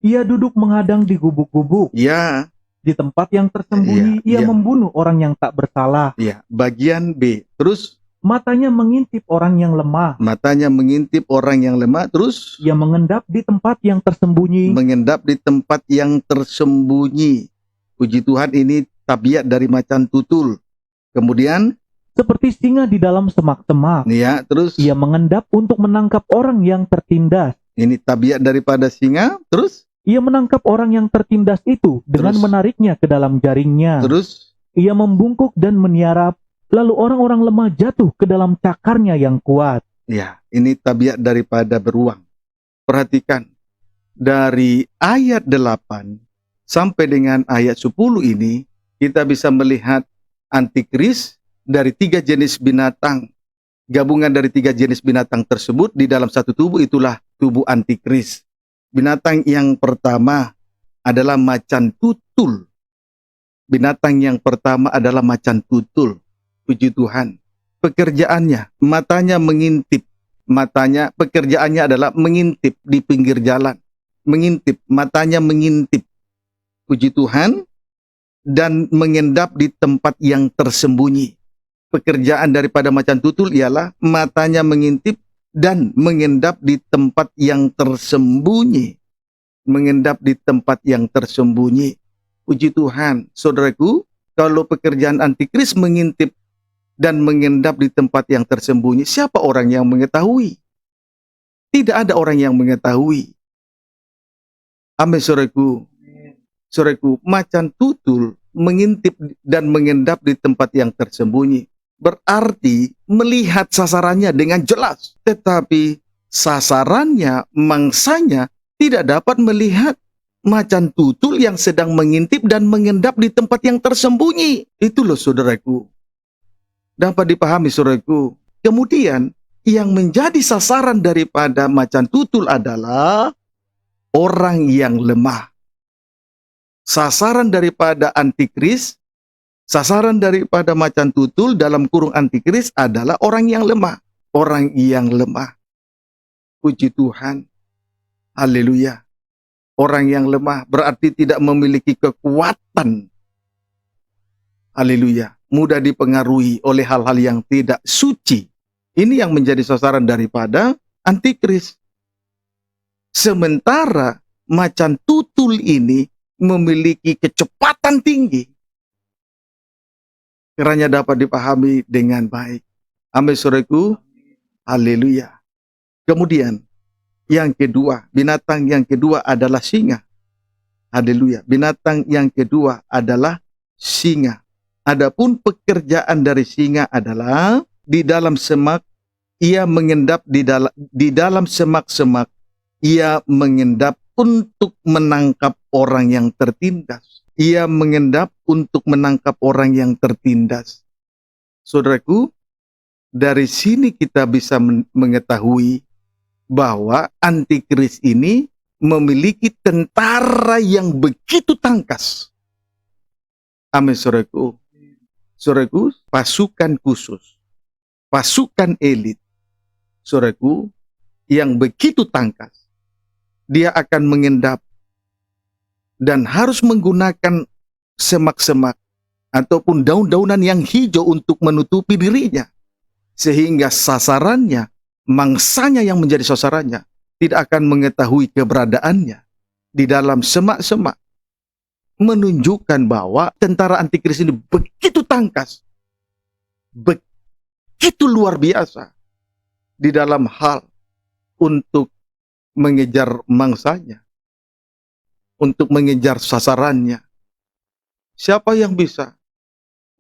Ia duduk menghadang di gubuk-gubuk. Ya. Di tempat yang tersembunyi ia membunuh orang yang tak bersalah. Ya. Bagian B. Terus matanya mengintip orang yang lemah. Matanya mengintip orang yang lemah. Terus ia mengendap di tempat yang tersembunyi. Mengendap di tempat yang tersembunyi. Puji Tuhan, ini tabiat dari macan tutul. Kemudian seperti singa di dalam semak-semak. Ya, terus ia mengendap untuk menangkap orang yang tertindas. Ini tabiat daripada singa. Terus ia menangkap orang yang tertindas itu dengan menariknya ke dalam jaringnya. Terus ia membungkuk dan meniarap, lalu orang-orang lemah jatuh ke dalam cakarnya yang kuat. Ya, ini tabiat daripada beruang. Perhatikan, dari ayat 8 sampai dengan ayat 10 ini, kita bisa melihat antikris dari 3 jenis binatang. Gabungan dari 3 jenis binatang tersebut di dalam satu tubuh, itulah tubuh antikris. Binatang yang pertama adalah macan tutul. Binatang yang pertama adalah macan tutul. Puji Tuhan. Pekerjaannya, matanya mengintip. Pekerjaannya adalah mengintip di pinggir jalan. Mengintip, matanya mengintip. Puji Tuhan. Dan mengendap di tempat yang tersembunyi. Pekerjaan daripada macan tutul ialah matanya mengintip dan mengendap di tempat yang tersembunyi. Mengendap di tempat yang tersembunyi. Puji Tuhan, saudaraku, kalau pekerjaan antikris mengintip dan mengendap di tempat yang tersembunyi, siapa orang yang mengetahui? Tidak ada orang yang mengetahui. Amin, saudaraku. Saudaraku, macan tutul mengintip dan mengendap di tempat yang tersembunyi. Berarti melihat sasarannya dengan jelas. Tetapi sasarannya, mangsanya tidak dapat melihat macan tutul yang sedang mengintip dan mengendap di tempat yang tersembunyi. Itu loh, saudaraku. Dapat dipahami, saudaraku. Kemudian yang menjadi sasaran daripada macan tutul adalah orang yang lemah. Sasaran daripada antikris, sasaran daripada macan tutul dalam kurung antikris adalah orang yang lemah. Orang yang lemah. Puji Tuhan. Haleluya. Orang yang lemah berarti tidak memiliki kekuatan. Haleluya. Mudah dipengaruhi oleh hal-hal yang tidak suci. Ini yang menjadi sasaran daripada antikris. Sementara macan tutul ini memiliki kecepatan tinggi. Kiranya dapat dipahami dengan baik. Amin, saudaraku. Haleluya. Kemudian yang kedua, binatang yang kedua adalah singa. Haleluya. Binatang yang kedua adalah singa. Adapun pekerjaan dari singa adalah di dalam semak, ia mengendap di dalam semak-semak, ia mengendap untuk menangkap orang yang tertindas. Ia mengendap untuk menangkap orang yang tertindas. Saudaraku, dari sini kita bisa mengetahui bahwa antikris ini memiliki tentara yang begitu tangkas. Amin, saudaraku. Saudaraku, pasukan khusus, pasukan elit, saudaraku, yang begitu tangkas. Dia akan mengendap dan harus menggunakan semak-semak ataupun daun-daunan yang hijau untuk menutupi dirinya. Sehingga sasarannya, mangsanya yang menjadi sasarannya, tidak akan mengetahui keberadaannya di dalam semak-semak. Menunjukkan bahwa tentara antikris ini begitu tangkas, begitu luar biasa di dalam hal untuk mengejar mangsanya, untuk mengejar sasarannya. Siapa yang bisa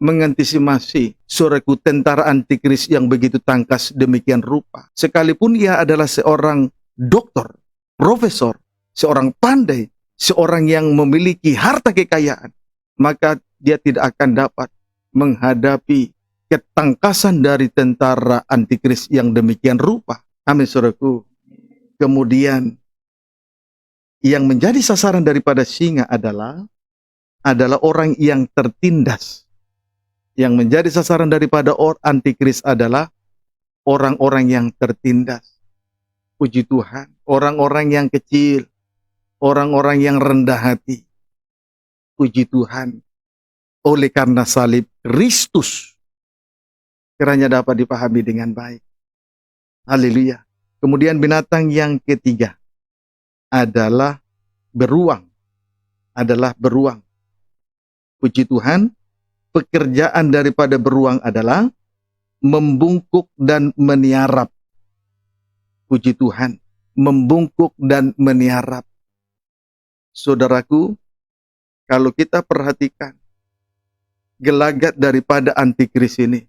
mengantisipasi saudaraku tentara antikris yang begitu tangkas demikian rupa? Sekalipun ia adalah seorang doktor, profesor, seorang pandai, seorang yang memiliki harta kekayaan, maka dia tidak akan dapat menghadapi ketangkasan dari tentara antikris yang demikian rupa. Amin, saudaraku. Kemudian yang menjadi sasaran daripada singa adalah orang yang tertindas. Yang menjadi sasaran daripada antikris adalah orang-orang yang tertindas. Puji Tuhan, orang-orang yang kecil, orang-orang yang rendah hati. Puji Tuhan, oleh karena salib Kristus, kiranya dapat dipahami dengan baik. Haleluya. Kemudian binatang yang ketiga adalah beruang. Puji Tuhan, pekerjaan daripada beruang adalah membungkuk dan meniarap. Puji Tuhan, membungkuk dan meniarap. Saudaraku, kalau kita perhatikan gelagat daripada antikris ini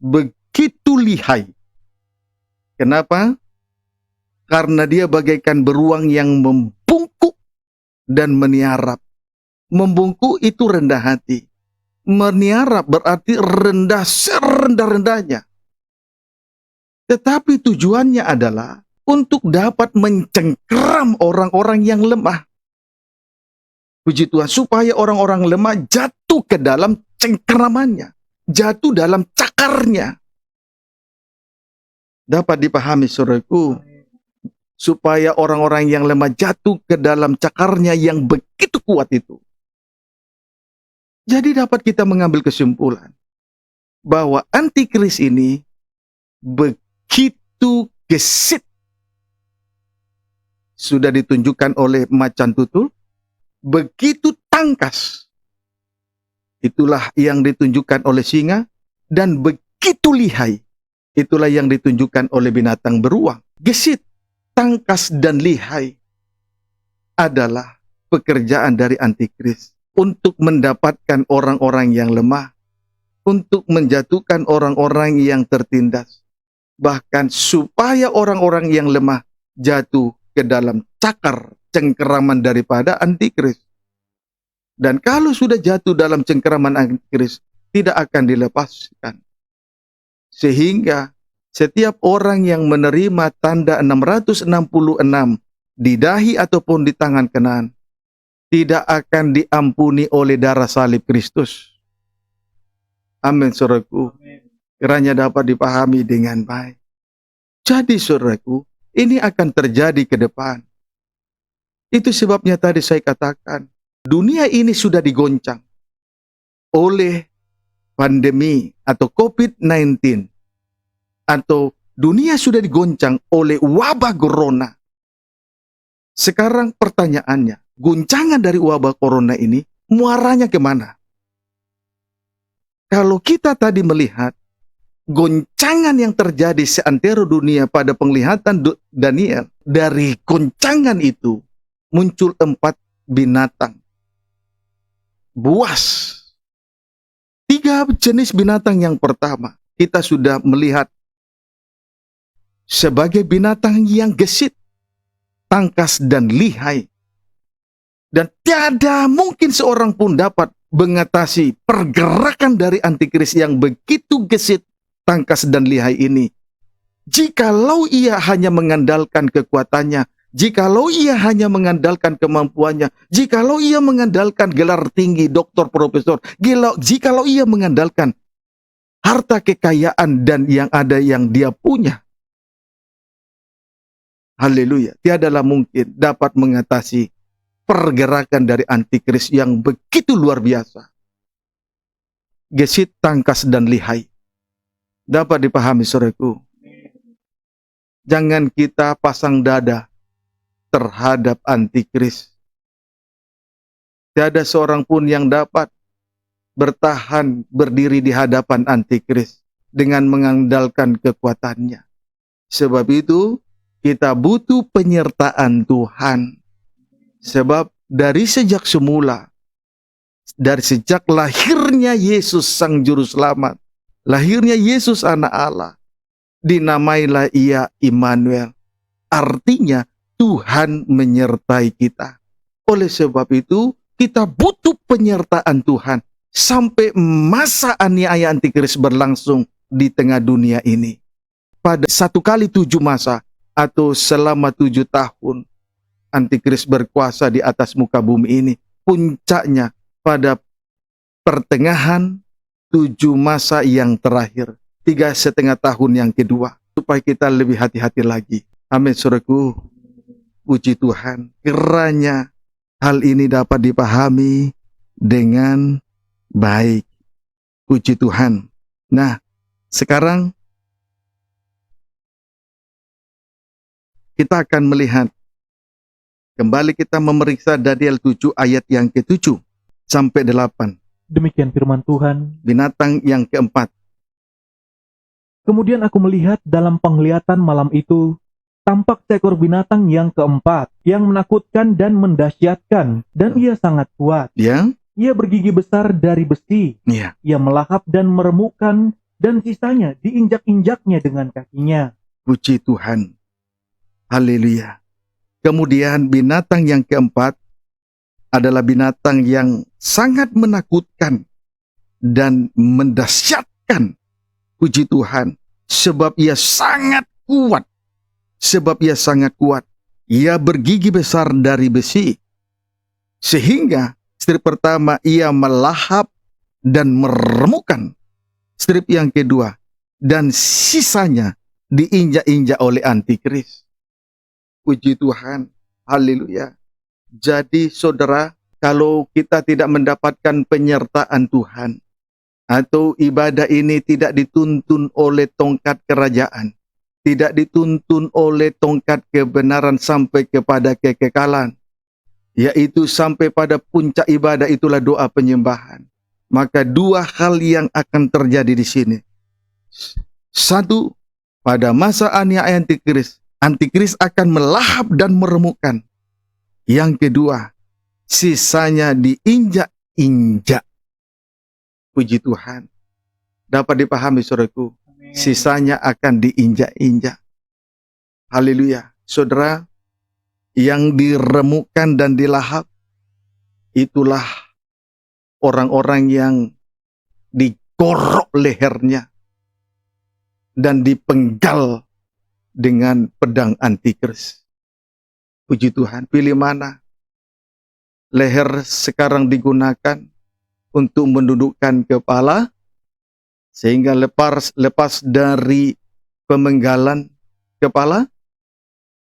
begitu lihai. Kenapa? Karena dia bagaikan beruang yang membungkuk dan meniarap. Membungkuk itu rendah hati. Meniarap berarti rendah serendah-rendahnya. Tetapi tujuannya adalah untuk dapat mencengkeram orang-orang yang lemah. Puji Tuhan, supaya orang-orang lemah jatuh ke dalam cengkeramannya, jatuh dalam cakarnya. Dapat dipahami, saudaraku, supaya orang-orang yang lemah jatuh ke dalam cakarnya yang begitu kuat itu. Jadi dapat kita mengambil kesimpulan bahwa antikris ini begitu gesit. Sudah ditunjukkan oleh macan tutul, begitu tangkas. Itulah yang ditunjukkan oleh singa, dan begitu lihai. Itulah yang ditunjukkan oleh binatang beruang. Gesit, tangkas, dan lihai adalah pekerjaan dari antikris untuk mendapatkan orang-orang yang lemah, untuk menjatuhkan orang-orang yang tertindas, bahkan supaya orang-orang yang lemah jatuh ke dalam cakar cengkeraman daripada antikris. Dan kalau sudah jatuh dalam cengkeraman antikris, tidak akan dilepaskan. Sehingga setiap orang yang menerima tanda 666 di dahi ataupun di tangan kanan tidak akan diampuni oleh darah salib Kristus. Amin, saudaraku. Kiranya dapat dipahami dengan baik. Jadi, saudaraku, ini akan terjadi ke depan. Itu sebabnya tadi saya katakan, dunia ini sudah digoncang oleh pandemi atau COVID-19. Atau dunia sudah digoncang oleh wabah corona. Sekarang pertanyaannya, guncangan dari wabah corona ini muaranya kemana? Kalau kita tadi melihat goncangan yang terjadi seantero dunia pada penglihatan Daniel, dari goncangan itu muncul 4 binatang buas. 3 jenis binatang yang pertama kita sudah melihat sebagai binatang yang gesit, tangkas, dan lihai. Dan tiada mungkin seorang pun dapat mengatasi pergerakan dari antikris yang begitu gesit, tangkas, dan lihai ini. Jikalau ia hanya mengandalkan kekuatannya, jikalau ia hanya mengandalkan kemampuannya, jikalau ia mengandalkan gelar tinggi, doktor, profesor, jikalau ia mengandalkan harta kekayaan dan yang ada yang dia punya, haleluya, tiadalah mungkin dapat mengatasi pergerakan dari antikris yang begitu luar biasa. Gesit, tangkas, dan lihai. Dapat dipahami, saudaraku. Jangan kita pasang dada terhadap antikris. Tiada seorang pun yang dapat bertahan berdiri di hadapan antikris dengan mengandalkan kekuatannya. Sebab itu, kita butuh penyertaan Tuhan. Sebab dari sejak semula, dari sejak lahirnya Yesus Sang Juru Selamat, lahirnya Yesus Anak Allah, dinamailah ia Immanuel. Artinya Tuhan menyertai kita. Oleh sebab itu, kita butuh penyertaan Tuhan sampai masa aniaya antikris berlangsung di tengah dunia ini. Pada 1 kali 7 masa atau selama 7 tahun antikris berkuasa di atas muka bumi ini. Puncaknya pada pertengahan 7 masa yang terakhir, 3,5 tahun yang kedua, supaya kita lebih hati-hati lagi. Amin, saudaraku. Puji Tuhan, kiranya hal ini dapat dipahami dengan baik. Puji Tuhan. Nah, sekarang kita akan melihat, kembali kita memeriksa Daniel 7 ayat yang ke-7 sampai 8. Demikian firman Tuhan. Binatang yang keempat. Kemudian aku melihat dalam penglihatan malam itu, tampak seekor binatang yang keempat, yang menakutkan dan mendahsyatkan, dan ia sangat kuat. Ya. Ia bergigi besar dari besi. Ya. Ia melahap dan meremukkan, dan sisanya diinjak-injaknya dengan kakinya. Puji Tuhan. Haleluya. Kemudian binatang yang keempat adalah binatang yang sangat menakutkan dan mendahsyatkan. Puji Tuhan. Sebab ia sangat kuat. Sebab ia sangat kuat. Ia bergigi besar dari besi. Sehingga strip pertama ia melahap dan meremukkan. Strip yang kedua, dan sisanya diinjak-injak oleh antikris. Puji Tuhan. Haleluya. Jadi saudara, kalau kita tidak mendapatkan penyertaan Tuhan, atau ibadah ini tidak dituntun oleh tongkat kerajaan, tidak dituntun oleh tongkat kebenaran sampai kepada kekekalan, yaitu sampai pada puncak ibadah, itulah doa penyembahan. Maka 2 hal yang akan terjadi di sini. 1, pada masa aniaya antikris, antikris akan melahap dan meremukkan. Yang kedua, sisanya diinjak-injak. Puji Tuhan. Dapat dipahami, saudaraku. Sisanya akan diinjak-injak. Haleluya. Saudara, yang diremukkan dan dilahap, itulah orang-orang yang digorok lehernya dan dipenggal dengan pedang antikris. Puji Tuhan. Pilih mana? Leher sekarang digunakan untuk mendudukkan kepala, sehingga lepas dari pemenggalan kepala,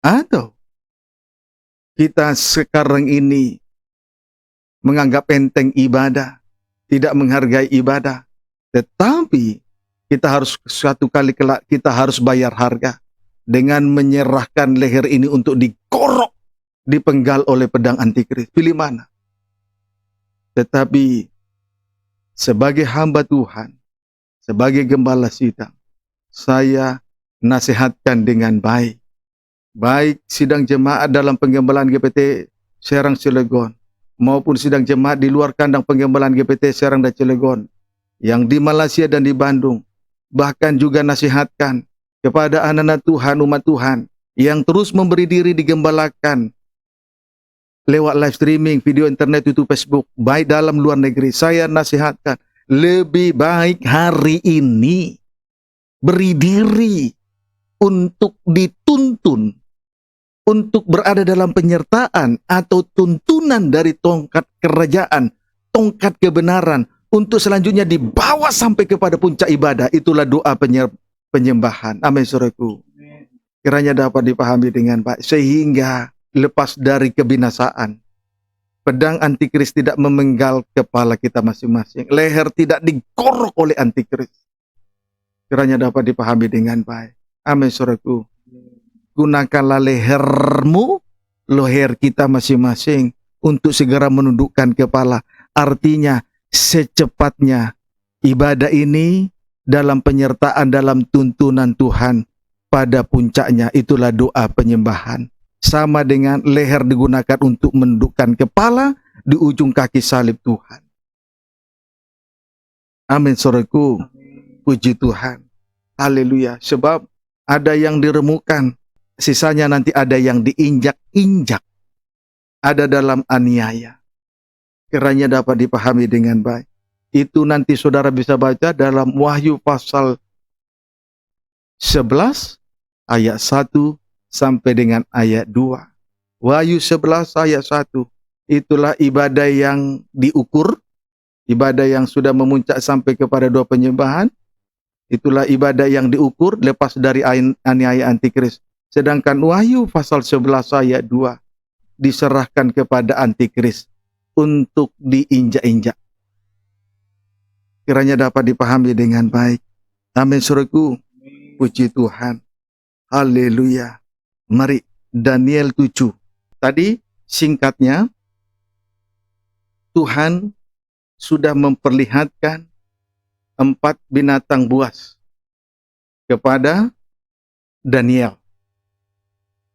atau kita sekarang ini menganggap enteng ibadah, tidak menghargai ibadah, tetapi kita harus suatu kali kelak kita harus bayar harga dengan menyerahkan leher ini untuk dikorok, dipenggal oleh pedang antikris. Pilih mana? Tetapi sebagai hamba Tuhan, sebagai gembala sidang, saya nasihatkan dengan baik. Baik sidang jemaat dalam penggembalaan GPT Serang Cilegon, maupun sidang jemaat di luar kandang penggembalaan GPT Serang dan Cilegon, yang di Malaysia dan di Bandung. Bahkan juga nasihatkan kepada anak-anak Tuhan, umat Tuhan, yang terus memberi diri digembalakan lewat live streaming, video internet, YouTube, Facebook, baik dalam luar negeri. Saya nasihatkan, lebih baik hari ini beri diri untuk dituntun, untuk berada dalam penyertaan atau tuntunan dari tongkat kerajaan, tongkat kebenaran, untuk selanjutnya dibawa sampai kepada puncak ibadah. Itulah doa penyembahan. Amin, saudaraku. Kiranya dapat dipahami dengan baik, sehingga lepas dari kebinasaan, pedang antikris tidak memenggal kepala kita masing-masing, leher tidak digorok oleh antikris. Kiranya dapat dipahami dengan baik. Amin, saudaraku. Gunakanlah lehermu, leher kita masing-masing, untuk segera menundukkan kepala. Artinya secepatnya ibadah ini dalam penyertaan, dalam tuntunan Tuhan pada puncaknya. Itulah doa penyembahan. Sama dengan leher digunakan untuk menundukkan kepala di ujung kaki salib Tuhan. Amin, saudaraku. Puji Tuhan. Haleluya. Sebab ada yang diremukkan, sisanya nanti ada yang diinjak-injak. ada dalam aniaya. Kiranya dapat dipahami dengan baik. Itu nanti saudara bisa baca dalam Wahyu pasal 11 ayat 1 sampai dengan ayat 2. Wahyu 11 ayat 1. Itulah ibadah yang diukur, ibadah yang sudah memuncak sampai kepada dua penyembahan. Itulah ibadah yang diukur lepas dari aniaya antikris. Sedangkan Wahyu pasal 11 ayat 2 diserahkan kepada antikris untuk diinjak-injak. Kiranya dapat dipahami dengan baik. Amin, saudaraku. Puji Tuhan. Haleluya. Mari, Daniel 7. Tadi singkatnya, Tuhan sudah memperlihatkan 4 binatang buas kepada Daniel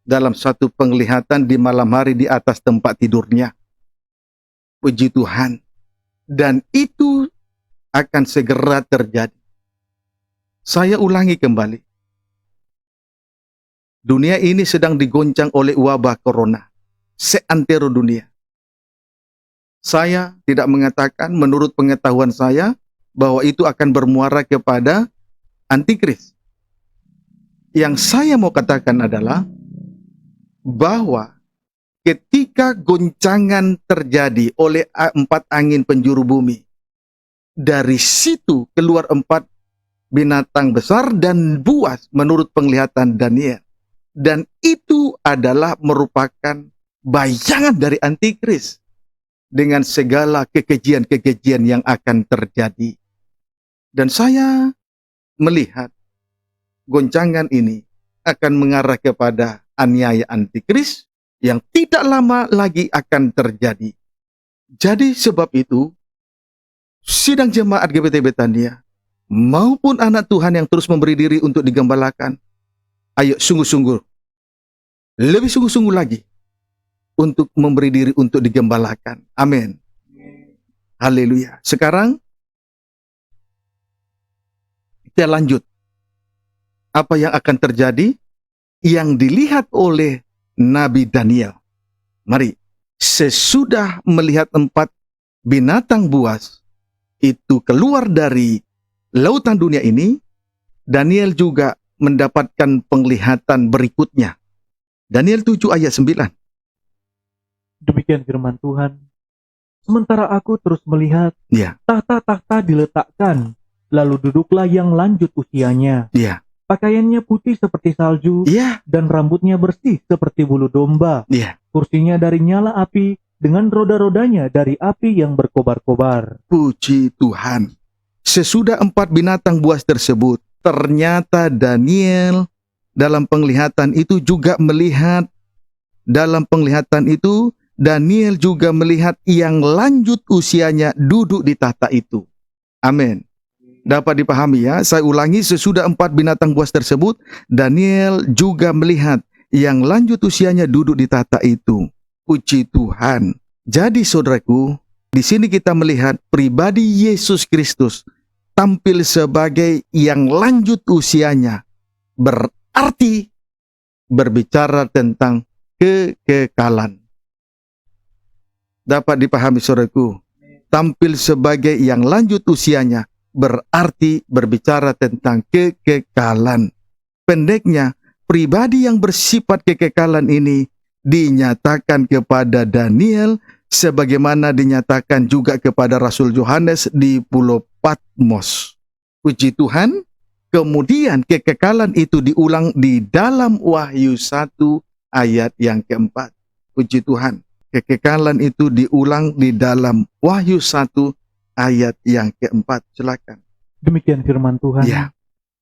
dalam satu penglihatan di malam hari di atas tempat tidurnya. Puji Tuhan. Dan itu akan segera terjadi. Saya ulangi kembali. Dunia ini sedang digoncang oleh wabah corona. Seantero dunia. Saya tidak mengatakan menurut pengetahuan saya bahwa itu akan bermuara kepada antikris. Yang saya mau katakan adalah bahwa ketika goncangan terjadi oleh 4 angin penjuru bumi, dari situ keluar 4 binatang besar dan buas menurut penglihatan Daniel. Dan itu adalah merupakan bayangan dari antikris dengan segala kekejian-kekejian yang akan terjadi. Dan saya melihat goncangan ini akan mengarah kepada aniaya antikris yang tidak lama lagi akan terjadi. Jadi sebab itu, sidang jemaat GBT Betania maupun anak Tuhan yang terus memberi diri untuk digembalakan, ayo sungguh-sungguh, lebih sungguh-sungguh lagi untuk memberi diri untuk digembalakan. Amin. Haleluya. Sekarang kita lanjut. Apa yang akan terjadi yang dilihat oleh Nabi Daniel. Mari, sesudah melihat 4 binatang buas itu keluar dari lautan dunia ini, Daniel juga mendapatkan penglihatan berikutnya. Daniel 7 ayat 9. Demikian firman Tuhan. Sementara aku terus melihat, Ya. tahta-tahta diletakkan, lalu duduklah yang lanjut usianya. Ya. Pakaiannya putih seperti salju, Ya. dan rambutnya bersih seperti bulu domba. Ya. Kursinya dari nyala api, dengan roda-rodanya dari api yang berkobar-kobar. Puji Tuhan. Sesudah 4 binatang buas tersebut, ternyata Daniel dalam penglihatan itu juga melihat, Daniel juga melihat yang lanjut usianya duduk di tahta itu. Amin. Dapat dipahami ya, saya ulangi, sesudah 4 binatang buas tersebut, Daniel juga melihat yang lanjut usianya duduk di tahta itu. Puji Tuhan. Jadi saudaraku, di sini kita melihat pribadi Yesus Kristus tampil sebagai yang lanjut usianya. Berarti berbicara tentang kekekalan. Dapat dipahami saudaraku, tampil sebagai yang lanjut usianya berarti berbicara tentang kekekalan. Pendeknya, pribadi yang bersifat kekekalan ini dinyatakan kepada Daniel sebagaimana dinyatakan juga kepada Rasul Yohanes di Pulau Patmos. Puji Tuhan. Kemudian kekekalan itu diulang di dalam Wahyu 1 ayat yang keempat. Puji Tuhan. Kekekalan itu diulang di dalam Wahyu 1 ayat yang keempat. Silakan. Demikian firman Tuhan. Ya.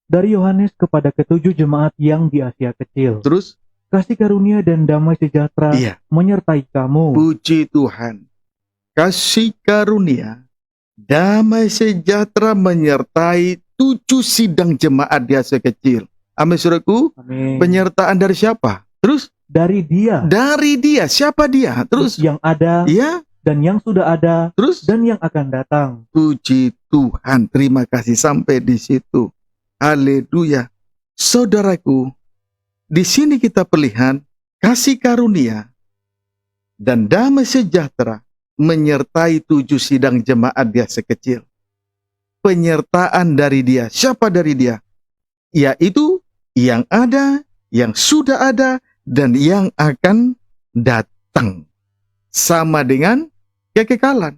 Dari Yohanes kepada ke-7 jemaat yang di Asia Kecil. Terus? Kasih karunia dan damai sejahtera menyertai kamu. Puji Tuhan. Kasih karunia, damai sejahtera menyertai 7 sidang jemaat di Asia Kecil. Amin, saudaraku. Amin. Penyertaan dari siapa? Terus? Dari dia. Dari dia. Siapa dia? Terus? Yang ada. Ya. Dan yang sudah ada. Terus? Dan yang akan datang. Puji Tuhan. Terima kasih sampai di situ. Haleluya. Saudaraku, di sini kita perlihat kasih karunia dan damai sejahtera menyertai 7 sidang jemaat dia sekecil. Penyertaan dari dia, siapa dari dia? Yaitu yang ada, yang sudah ada, dan yang akan datang. Sama dengan kekekalan.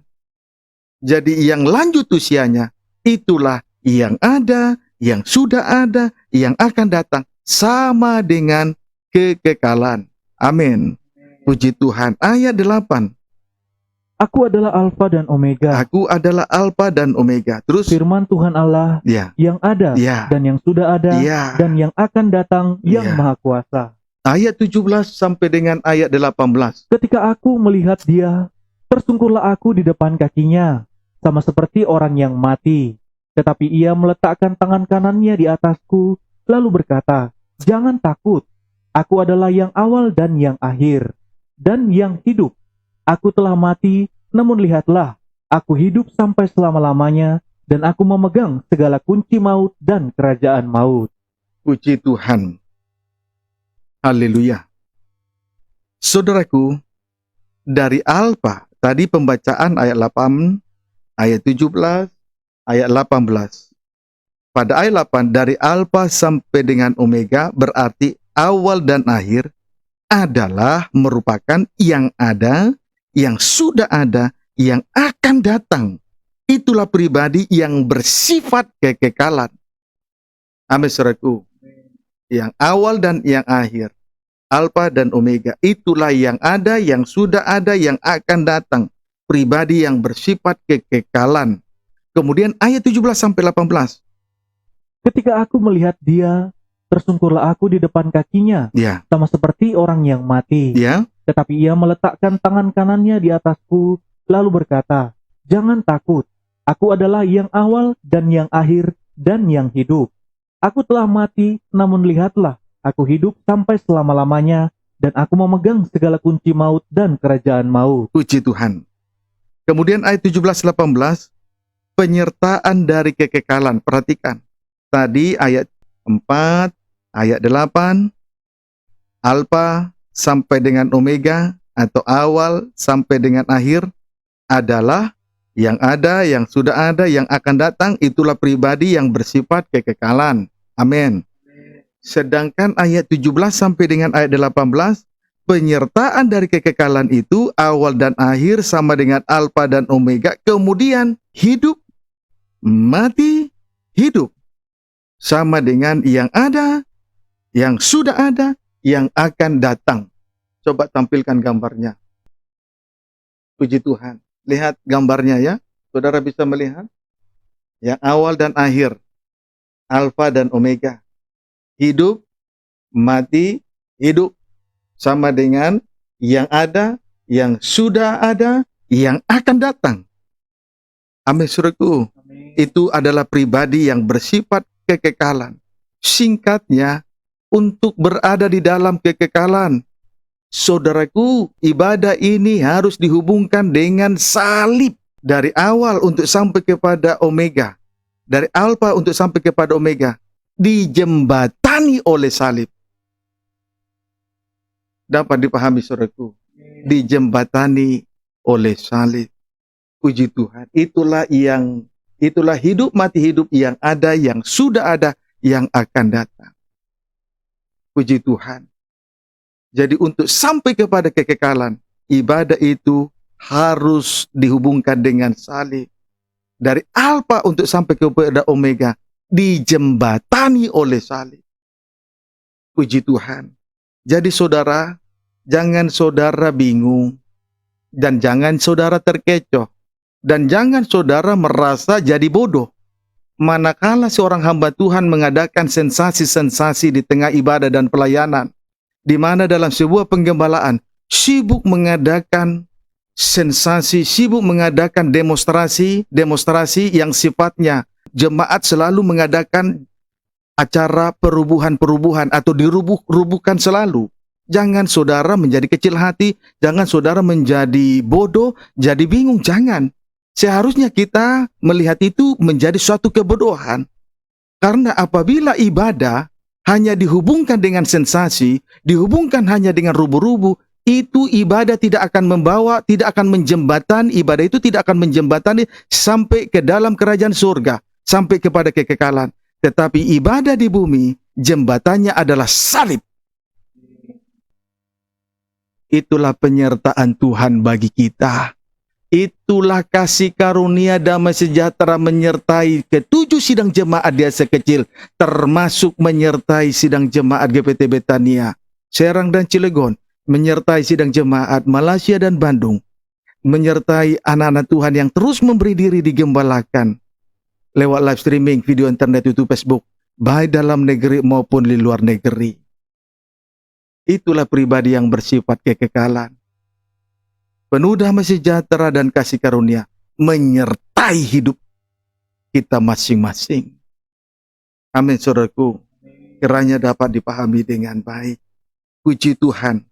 Jadi yang lanjut usianya, itulah yang ada, yang sudah ada, yang akan datang. Sama dengan kekekalan. Amin. Puji Tuhan. Ayat 8. Aku adalah Alfa dan Omega. Aku adalah Alfa dan Omega. Terus firman Tuhan Allah yang ada dan yang sudah ada dan yang akan datang yang Maha Kuasa. Ayat 17 sampai dengan ayat 18. Ketika aku melihat dia, tersungkurlah aku di depan kakinya, sama seperti orang yang mati. Tetapi ia meletakkan tangan kanannya di atasku, lalu berkata, "Jangan takut, aku adalah yang awal dan yang akhir, dan yang hidup. Aku telah mati, namun lihatlah, aku hidup sampai selama-lamanya, dan aku memegang segala kunci maut dan kerajaan maut." Puji Tuhan. Haleluya. Saudaraku, dari Alfa, tadi pembacaan ayat 8, ayat 17, ayat 18. Pada ayat 8, dari Alfa sampai dengan Omega berarti awal dan akhir adalah merupakan yang ada, yang sudah ada, yang akan datang. Itulah pribadi yang bersifat kekekalan. Amin, saudaraku. Yang awal dan yang akhir, Alfa dan Omega, itulah yang ada, yang sudah ada, yang akan datang. Pribadi yang bersifat kekekalan. Kemudian ayat 17 sampai 18. Ketika aku melihat dia, tersungkurlah aku di depan kakinya, sama seperti orang yang mati. Tetapi ia meletakkan tangan kanannya di atasku, lalu berkata, "Jangan takut, aku adalah yang awal dan yang akhir dan yang hidup. Aku telah mati, namun lihatlah, aku hidup sampai selama-lamanya, dan aku memegang segala kunci maut dan kerajaan maut." Puji Tuhan. Kemudian ayat 17-18, penyertaan dari kekekalan. Perhatikan, tadi ayat 4, ayat 8, Alfa sampai dengan Omega, atau awal sampai dengan akhir, adalah yang ada, yang sudah ada, yang akan datang. Itulah pribadi yang bersifat kekekalan. Amin. Sedangkan ayat 17 sampai dengan ayat 18, penyertaan dari kekekalan itu awal dan akhir sama dengan Alfa dan Omega, kemudian hidup, mati, hidup. Sama dengan yang ada, yang sudah ada, yang akan datang. Coba tampilkan gambarnya. Puji Tuhan. Lihat gambarnya ya. Saudara bisa melihat. Yang awal dan akhir. Alfa dan Omega. Hidup, mati, hidup. Sama dengan yang ada, yang sudah ada, yang akan datang. Amin, saudaraku. Itu adalah pribadi yang bersifat kekekalan. Singkatnya, untuk berada di dalam kekekalan, saudaraku, ibadah ini harus dihubungkan dengan salib. Dari awal untuk sampai kepada Omega. Dari Alfa untuk sampai kepada Omega. Dijembatani oleh salib. Dapat dipahami, saudaraku. Dijembatani oleh salib. Puji Tuhan. Itulah hidup mati hidup yang ada, yang sudah ada, yang akan datang. Puji Tuhan. Jadi untuk sampai kepada kekekalan, ibadah itu harus dihubungkan dengan salib. Dari Alfa untuk sampai kepada Omega, dijembatani oleh salib. Puji Tuhan. Jadi saudara, jangan saudara bingung, dan jangan saudara terkecoh, dan jangan saudara merasa jadi bodoh. Manakala seorang hamba Tuhan mengadakan sensasi-sensasi di tengah ibadah dan pelayanan, di mana dalam sebuah penggembalaan sibuk mengadakan sensasi, sibuk mengadakan demonstrasi yang sifatnya jemaat selalu mengadakan acara perubuhan-perubuhan atau dirubuh-rubuhkan selalu. Jangan saudara menjadi kecil hati, jangan saudara menjadi bodoh, jadi bingung, jangan. Seharusnya kita melihat itu menjadi suatu kebodohan. Karena apabila ibadah hanya dihubungkan dengan sensasi, dihubungkan hanya dengan rubuh-rubuh, itu ibadah tidak akan membawa, tidak akan menjembatani, ibadah itu tidak akan menjembatani sampai ke dalam kerajaan surga, sampai kepada kekekalan. Tetapi ibadah di bumi, jembatannya adalah salib. Itulah penyertaan Tuhan bagi kita. Itulah kasih karunia damai sejahtera menyertai ketujuh sidang jemaat di Asia Kecil, termasuk menyertai sidang jemaat GPT Betania, Serang dan Cilegon, menyertai sidang jemaat Malaysia dan Bandung, menyertai anak-anak Tuhan yang terus memberi diri digembalakan lewat live streaming, video internet, YouTube, Facebook, baik dalam negeri maupun di luar negeri. Itulah pribadi yang bersifat kekekalan, penuh damai sejahtera dan kasih karunia, menyertai hidup kita masing-masing. Amin, saudaraku. Kiranya dapat dipahami dengan baik. Puji Tuhan.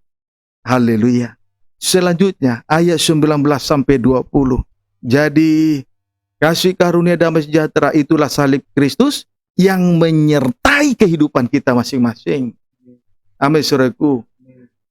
Haleluya. Selanjutnya, ayat 19-20. Jadi, kasih karunia damai sejahtera itulah salib Kristus yang menyertai kehidupan kita masing-masing. Amin, saudaraku.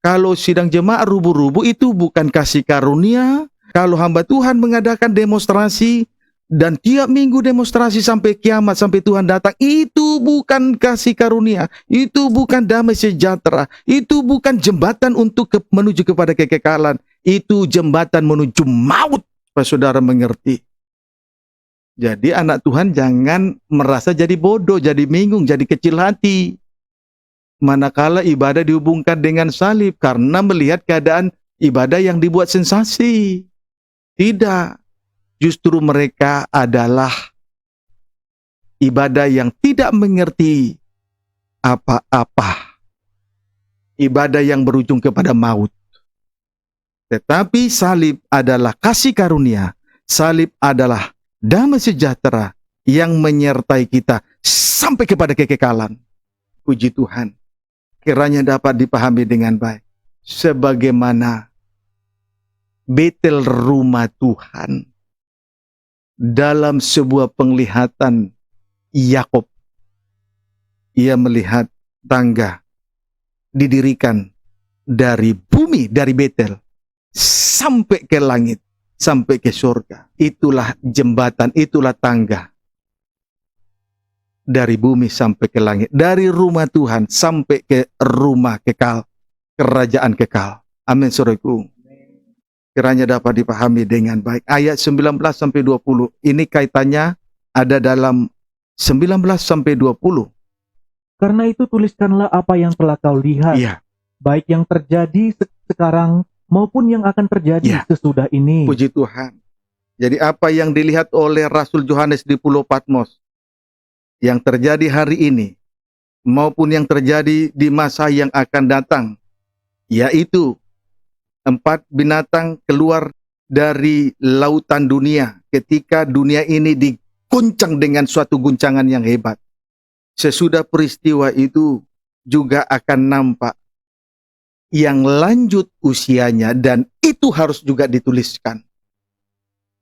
Kalau sidang jemaat rubuh-rubuh itu bukan kasih karunia. Kalau hamba Tuhan mengadakan demonstrasi dan tiap minggu demonstrasi sampai kiamat, sampai Tuhan datang, itu bukan kasih karunia. Itu bukan damai sejahtera. Itu bukan jembatan untuk menuju kepada kekekalan. Itu jembatan menuju maut. Supaya saudara mengerti. Jadi anak Tuhan jangan merasa jadi bodoh, jadi bingung, jadi kecil hati. Manakala ibadah dihubungkan dengan salib karena melihat keadaan ibadah yang dibuat sensasi. Tidak. Justru mereka adalah ibadah yang tidak mengerti apa-apa. Ibadah yang berujung kepada maut. Tetapi salib adalah kasih karunia. Salib adalah damai sejahtera yang menyertai kita sampai kepada kekekalan. Puji Tuhan. Kiranya dapat dipahami dengan baik. Sebagaimana Betel rumah Tuhan dalam sebuah penglihatan Yakob. Ia melihat tangga didirikan dari bumi, dari Betel, sampai ke langit, sampai ke surga. Itulah jembatan, itulah tangga. Dari bumi sampai ke langit, dari rumah Tuhan sampai ke rumah kekal, kerajaan kekal. Amin, saudaraku. Kiranya dapat dipahami dengan baik. Ayat 19-20, ini kaitannya ada dalam 19-20. Karena itu tuliskanlah apa yang telah kau lihat, baik yang terjadi sekarang maupun yang akan terjadi sesudah ini. Puji Tuhan. Jadi apa yang dilihat oleh Rasul Yohanes di Pulau Patmos, yang terjadi hari ini, maupun yang terjadi di masa yang akan datang, yaitu 4 binatang keluar dari lautan dunia ketika dunia ini diguncang dengan suatu guncangan yang hebat. Sesudah peristiwa itu juga akan nampak yang lanjut usianya, dan itu harus juga dituliskan.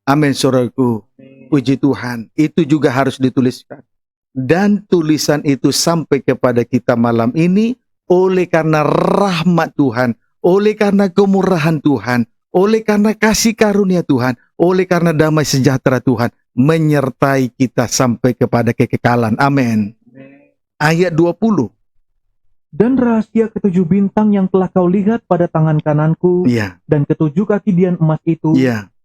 Amin, saudaraku. Puji Tuhan. Itu juga harus dituliskan. Dan tulisan itu sampai kepada kita malam ini oleh karena rahmat Tuhan, oleh karena kemurahan Tuhan, oleh karena kasih karunia Tuhan, oleh karena damai sejahtera Tuhan menyertai kita sampai kepada kekekalan. Amin. Ayat 20. Dan rahasia ketujuh bintang yang telah kau lihat pada tangan kananku, dan ketujuh kaki dian emas itu,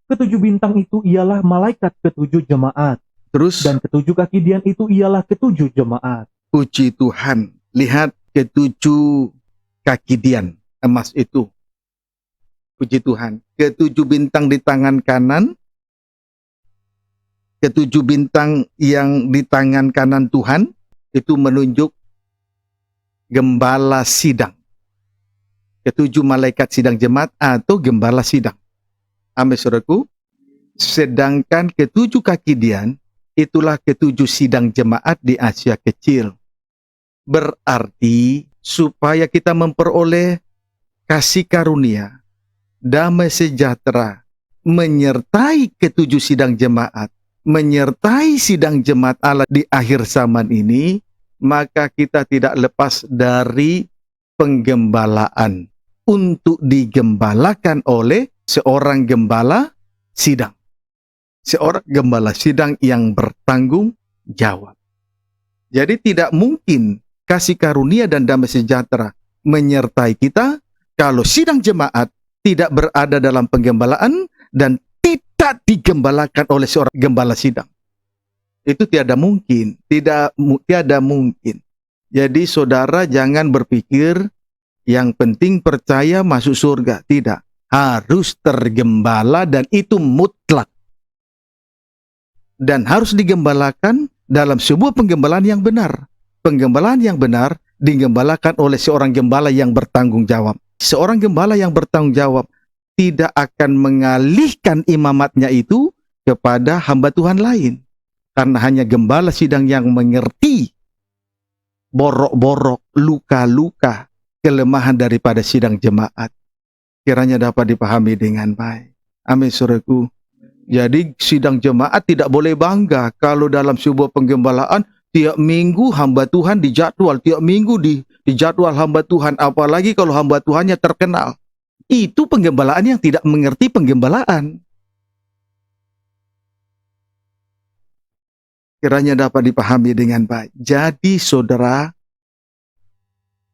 ketujuh bintang itu ialah malaikat ketujuh jemaat. Terus, dan ketujuh kaki dian itu ialah ketujuh jemaat. Puji Tuhan. Lihat ketujuh kaki dian emas itu. Puji Tuhan. Ketujuh bintang di tangan kanan, ketujuh bintang yang di tangan kanan Tuhan, itu menunjuk gembala sidang. Ketujuh malaikat sidang jemaat atau gembala sidang. Amin, saudaraku. Sedangkan ketujuh kaki dian, itulah ketujuh sidang jemaat di Asia Kecil. Berarti supaya kita memperoleh kasih karunia, damai sejahtera, menyertai ketujuh sidang jemaat, menyertai sidang jemaat Allah di akhir zaman ini, maka kita tidak lepas dari penggembalaan. untuk digembalakan oleh seorang gembala sidang. Seorang gembala sidang yang bertanggung jawab. Jadi tidak mungkin kasih karunia dan damai sejahtera menyertai kita kalau sidang jemaat tidak berada dalam penggembalaan dan tidak digembalakan oleh seorang gembala sidang. Itu tiada mungkin, tiada mungkin. Jadi saudara jangan berpikir yang penting percaya masuk surga. Tidak, harus tergembala dan itu mutlak. Dan harus digembalakan dalam sebuah penggembalaan yang benar. Penggembalaan yang benar digembalakan oleh seorang gembala yang bertanggung jawab. Seorang gembala yang bertanggung jawab tidak akan mengalihkan imamatnya itu kepada hamba Tuhan lain. Karena hanya gembala sidang yang mengerti borok-borok, luka-luka, kelemahan daripada sidang jemaat. Kiranya dapat dipahami dengan baik. Amin, saudaraku. Jadi sidang jemaat tidak boleh bangga kalau dalam sebuah penggembalaan tiap minggu hamba Tuhan dijadwal, tiap minggu dijadwal hamba Tuhan, apalagi kalau hamba Tuhannya terkenal. Itu penggembalaan yang tidak mengerti penggembalaan. Kiranya dapat dipahami dengan baik. Jadi saudara,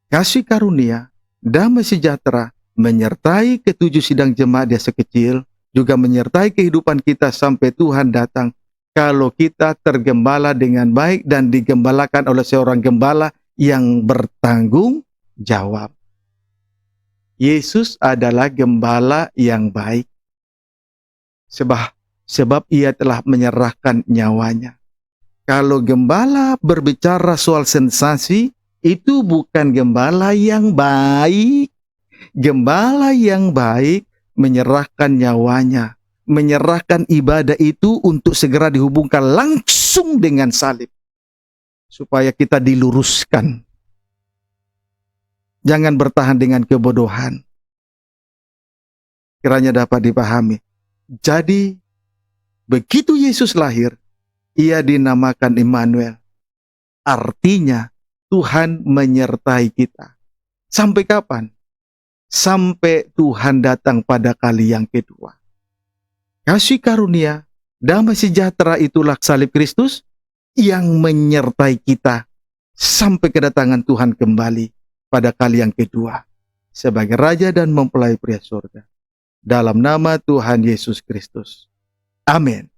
kasih karunia, damai sejahtera menyertai ketujuh sidang jemaat desa kecil, juga menyertai kehidupan kita sampai Tuhan datang. Kalau kita tergembala dengan baik dan digembalakan oleh seorang gembala yang bertanggung jawab. Yesus adalah gembala yang baik. Sebab ia telah menyerahkan nyawanya. Kalau gembala berbicara soal sensasi, itu bukan gembala yang baik. Gembala yang baik menyerahkan nyawanya, menyerahkan ibadah itu untuk segera dihubungkan langsung dengan salib, supaya kita diluruskan. Jangan bertahan dengan kebodohan. Kiranya dapat dipahami. Jadi, begitu Yesus lahir, ia dinamakan Immanuel. Artinya, Tuhan menyertai kita. Sampai kapan? Sampai Tuhan datang pada kali yang kedua. Kasih karunia, damai sejahtera itulah salib Kristus yang menyertai kita sampai kedatangan Tuhan kembali pada kali yang kedua sebagai Raja dan mempelai pria surga. Dalam nama Tuhan Yesus Kristus. Amin.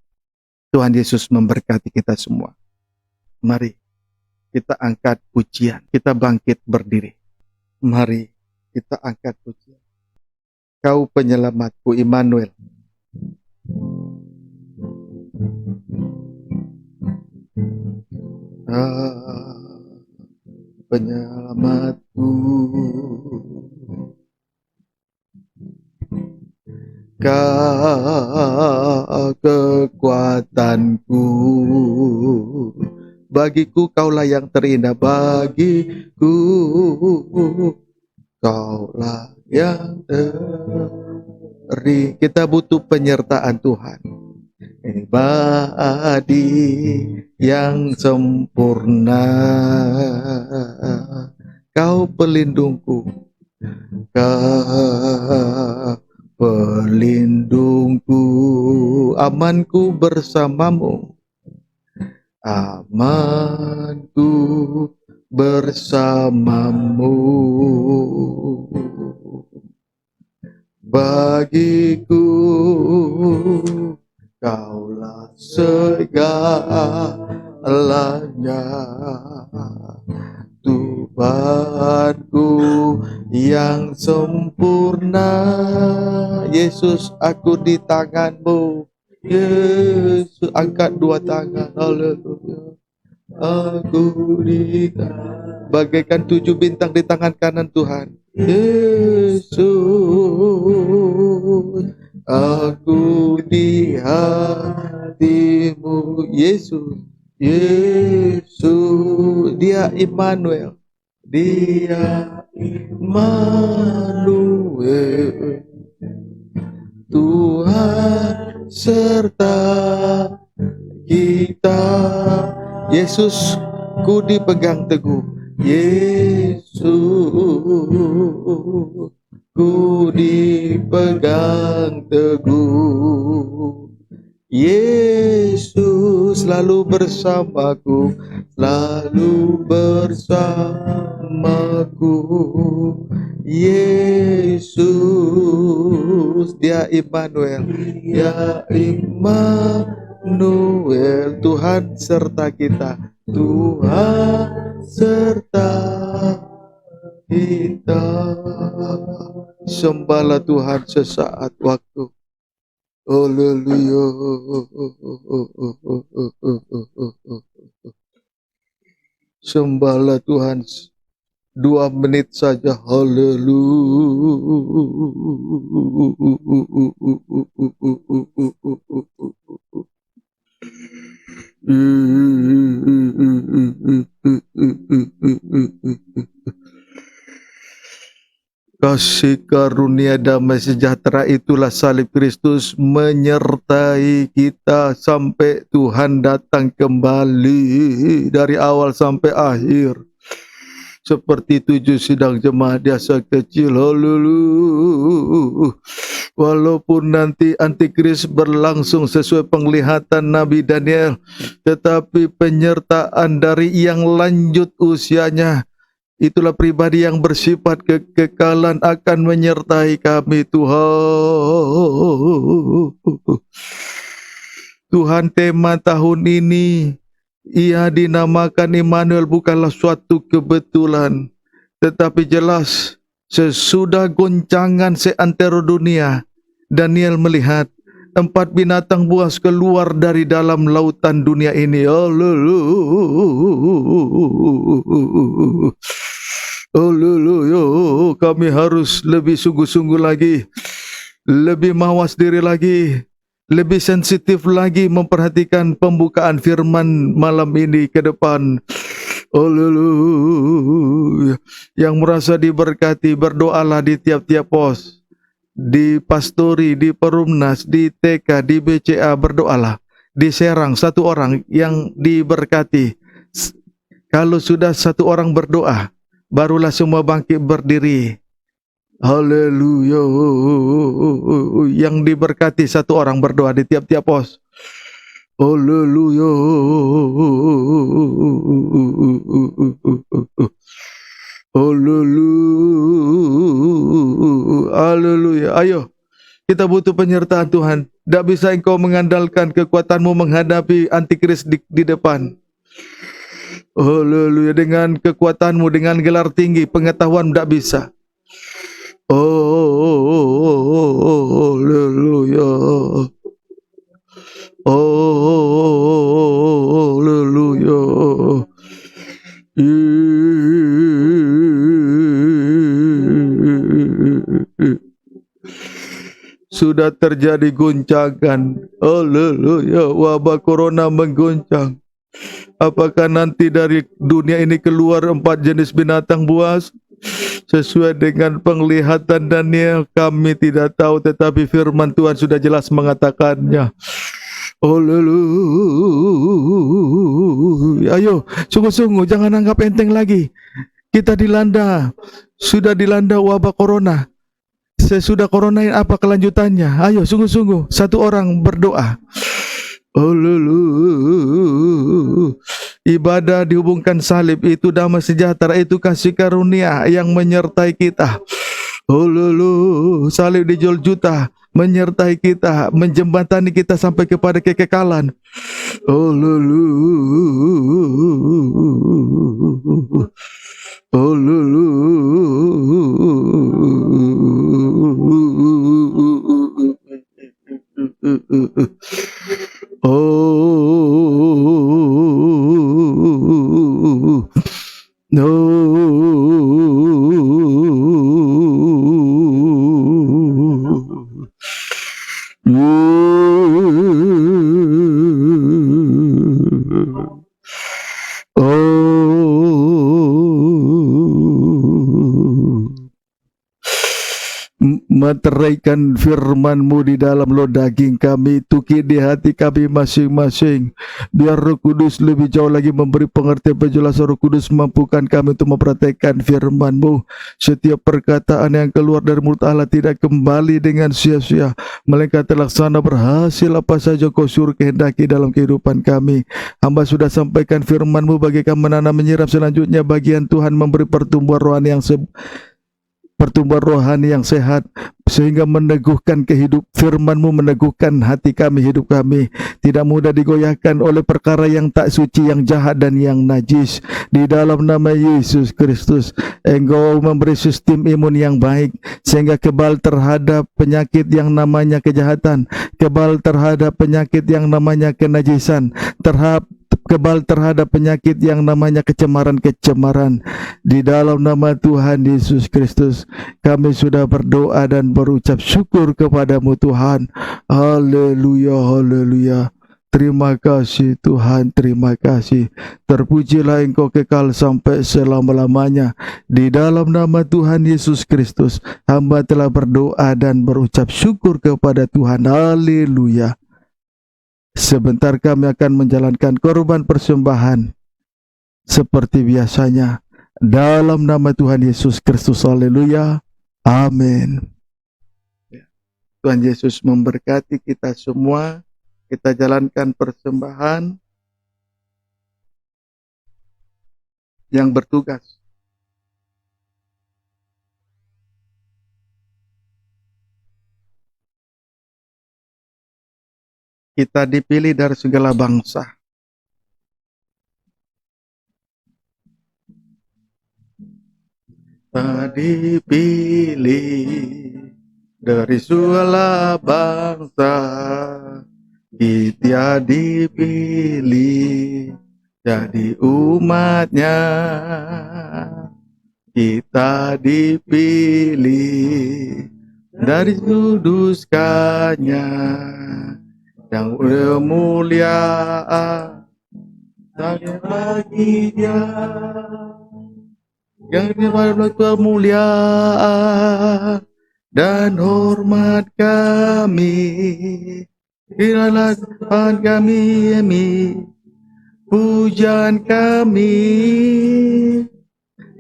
Tuhan Yesus memberkati kita semua. Mari kita angkat pujian, kita bangkit berdiri. Mari kita angkat pujian. Kau penyelamatku, Immanuel. Penyelamatku, Kau kekuatanku, bagiku kaulah yang terindah, bagiku kaulah yang terindah. Kita butuh penyertaan Tuhan. Abadi yang sempurna, Kau pelindungku, Kau pelindungku, amanku bersamamu, amanku bersamamu. Bagiku Kaulah segalanya, Tuhanku yang sempurna. Yesus, aku di tangan-Mu. Yesus, angkat dua tangan. Haleluya. Aku di tangan, bagaikan 7 bintang di tangan kanan Tuhan. Yesus, aku di hatimu. Yesus, Yesus, Dia Immanuel, Dia Immanuel, Tuhan serta kita. Yesus, ku dipegang teguh. Yesus, ku dipegang teguh. Yesus selalu bersamaku, selalu bersamaku. Yesus, Dia Immanuel, Dia Immanuel, Tuhan serta kita, Tuhan serta kita. Sembahlah Tuhan sesaat waktu. Haleluya. Sembahlah Tuhan 2 menit saja. Kasih karunia damai sejahtera itulah salib Kristus menyertai kita sampai Tuhan datang kembali dari awal sampai akhir. Seperti 7 sidang jemaat biasa kecil. Haleluya. Walaupun nanti antikris berlangsung sesuai penglihatan Nabi Daniel, tetapi penyertaan dari yang lanjut usianya, itulah pribadi yang bersifat kekekalan akan menyertai kami Tuhan. Tuhan, tema tahun ini ia dinamakan Immanuel bukanlah suatu kebetulan, tetapi jelas sesudah goncangan seantero dunia, Daniel melihat 4 binatang buas keluar dari dalam lautan dunia ini. Haleluya. Kami harus lebih sungguh-sungguh lagi, lebih mawas diri lagi, lebih sensitif lagi memperhatikan pembukaan firman malam ini ke depan. Haleluya. Yang merasa diberkati, berdoalah di tiap-tiap pos, di pastori, di perumnas, di TK, di BCA, berdoalah. Di Serang 1 orang yang diberkati. Kalau sudah 1 orang berdoa, barulah semua bangkit berdiri. Haleluya. Yang diberkati 1 orang berdoa di tiap-tiap pos. Haleluya. Haleluya. Ayo, kita butuh penyertaan Tuhan. Tidak bisa engkau mengandalkan kekuatanmu menghadapi antikris di depan. Haleluya. Dengan kekuatanmu, dengan gelar tinggi, pengetahuan tidak bisa. Haleluya. Haleluya. Sudah terjadi goncangan. Haleluya. Wabah corona menggoncang. Apakah nanti dari dunia ini keluar 4 jenis binatang buas sesuai dengan penglihatan Daniel? Kami tidak tahu, tetapi firman Tuhan sudah jelas mengatakannya. Haleluya. Ayo, sungguh-sungguh jangan anggap enteng lagi. Kita sudah dilanda wabah corona. Sesudah corona ini apa kelanjutannya? Ayo sungguh-sungguh 1 orang berdoa. Haleluya. Ibadah dihubungkan salib itu damai sejahtera, itu kasih karunia yang menyertai kita. Haleluya. Salib dijual juta menyertai kita, menjembatani kita sampai kepada kekekalan. Haleluya. meteraikan firman-Mu di dalam loh daging kami, tuki di hati kami masing-masing. Biar Roh Kudus lebih jauh lagi memberi pengertian penjelasan. Roh Kudus mampukan kami untuk mempraktikkan firman-Mu. Setiap perkataan yang keluar dari mulut Allah tidak kembali dengan sia-sia, melainkan terlaksana berhasil apa saja Kau suruh kehendaki dalam kehidupan kami. Hamba sudah sampaikan firman-Mu, bagaikan menanam menyiram, selanjutnya bagian Tuhan memberi pertumbuhan rohani yang sehat, sehingga meneguhkan firman-Mu meneguhkan hati kami, hidup kami, tidak mudah digoyahkan oleh perkara yang tak suci, yang jahat dan yang najis. Di dalam nama Yesus Kristus, Engkau memberi sistem imun yang baik, sehingga kebal terhadap penyakit yang namanya kejahatan, kebal terhadap penyakit yang namanya kenajisan, kebal terhadap penyakit yang namanya kecemaran-kecemaran. Di dalam nama Tuhan Yesus Kristus, kami sudah berdoa dan berucap syukur kepadamu Tuhan. Haleluya, haleluya. Terima kasih Tuhan, terima kasih. Terpujilah Engkau kekal sampai selama-lamanya. Di dalam nama Tuhan Yesus Kristus, hamba telah berdoa dan berucap syukur kepada Tuhan. Haleluya. Sebentar kami akan menjalankan korban persembahan seperti biasanya. Dalam nama Tuhan Yesus Kristus, haleluya, amin. Tuhan Yesus memberkati kita semua. Kita jalankan persembahan yang bertugas. Kita dipilih dari segala bangsa. Kita dipilih dari segala bangsa. Kita dipilih jadi umatnya. Kita dipilih dari kuduskannya. Yang mulia hanya bagi Dia, yang diberikan kemuliaan dan hormat kami. Inilah Tuhan kami, pujian kami,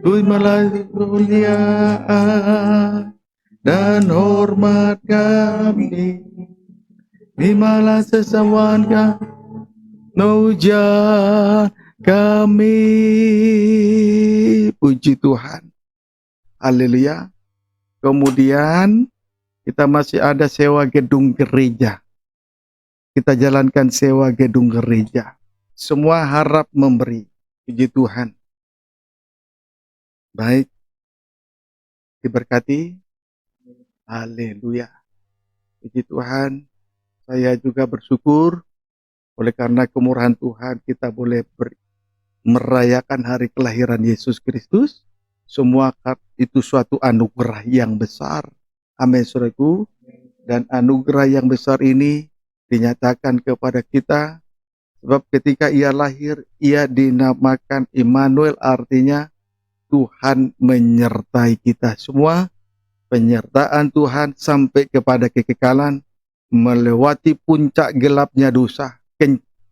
terimalah kemuliaan dan hormat kami. Terimalah sesembahan pujian kami. Puji Tuhan. Haleluya. Kemudian kita masih ada sewa gedung gereja. Kita jalankan sewa gedung gereja. Semua harap memberi. Puji Tuhan. Baik. Diberkati. Haleluya. Puji Tuhan. Saya juga bersyukur oleh karena kemurahan Tuhan kita boleh merayakan hari kelahiran Yesus Kristus. Semua itu suatu anugerah yang besar. Amin, saudaraku. Dan anugerah yang besar ini dinyatakan kepada kita sebab ketika Ia lahir, Ia dinamakan Immanuel, artinya Tuhan menyertai kita semua. Penyertaan Tuhan sampai kepada kekekalan, melewati puncak gelapnya dosa,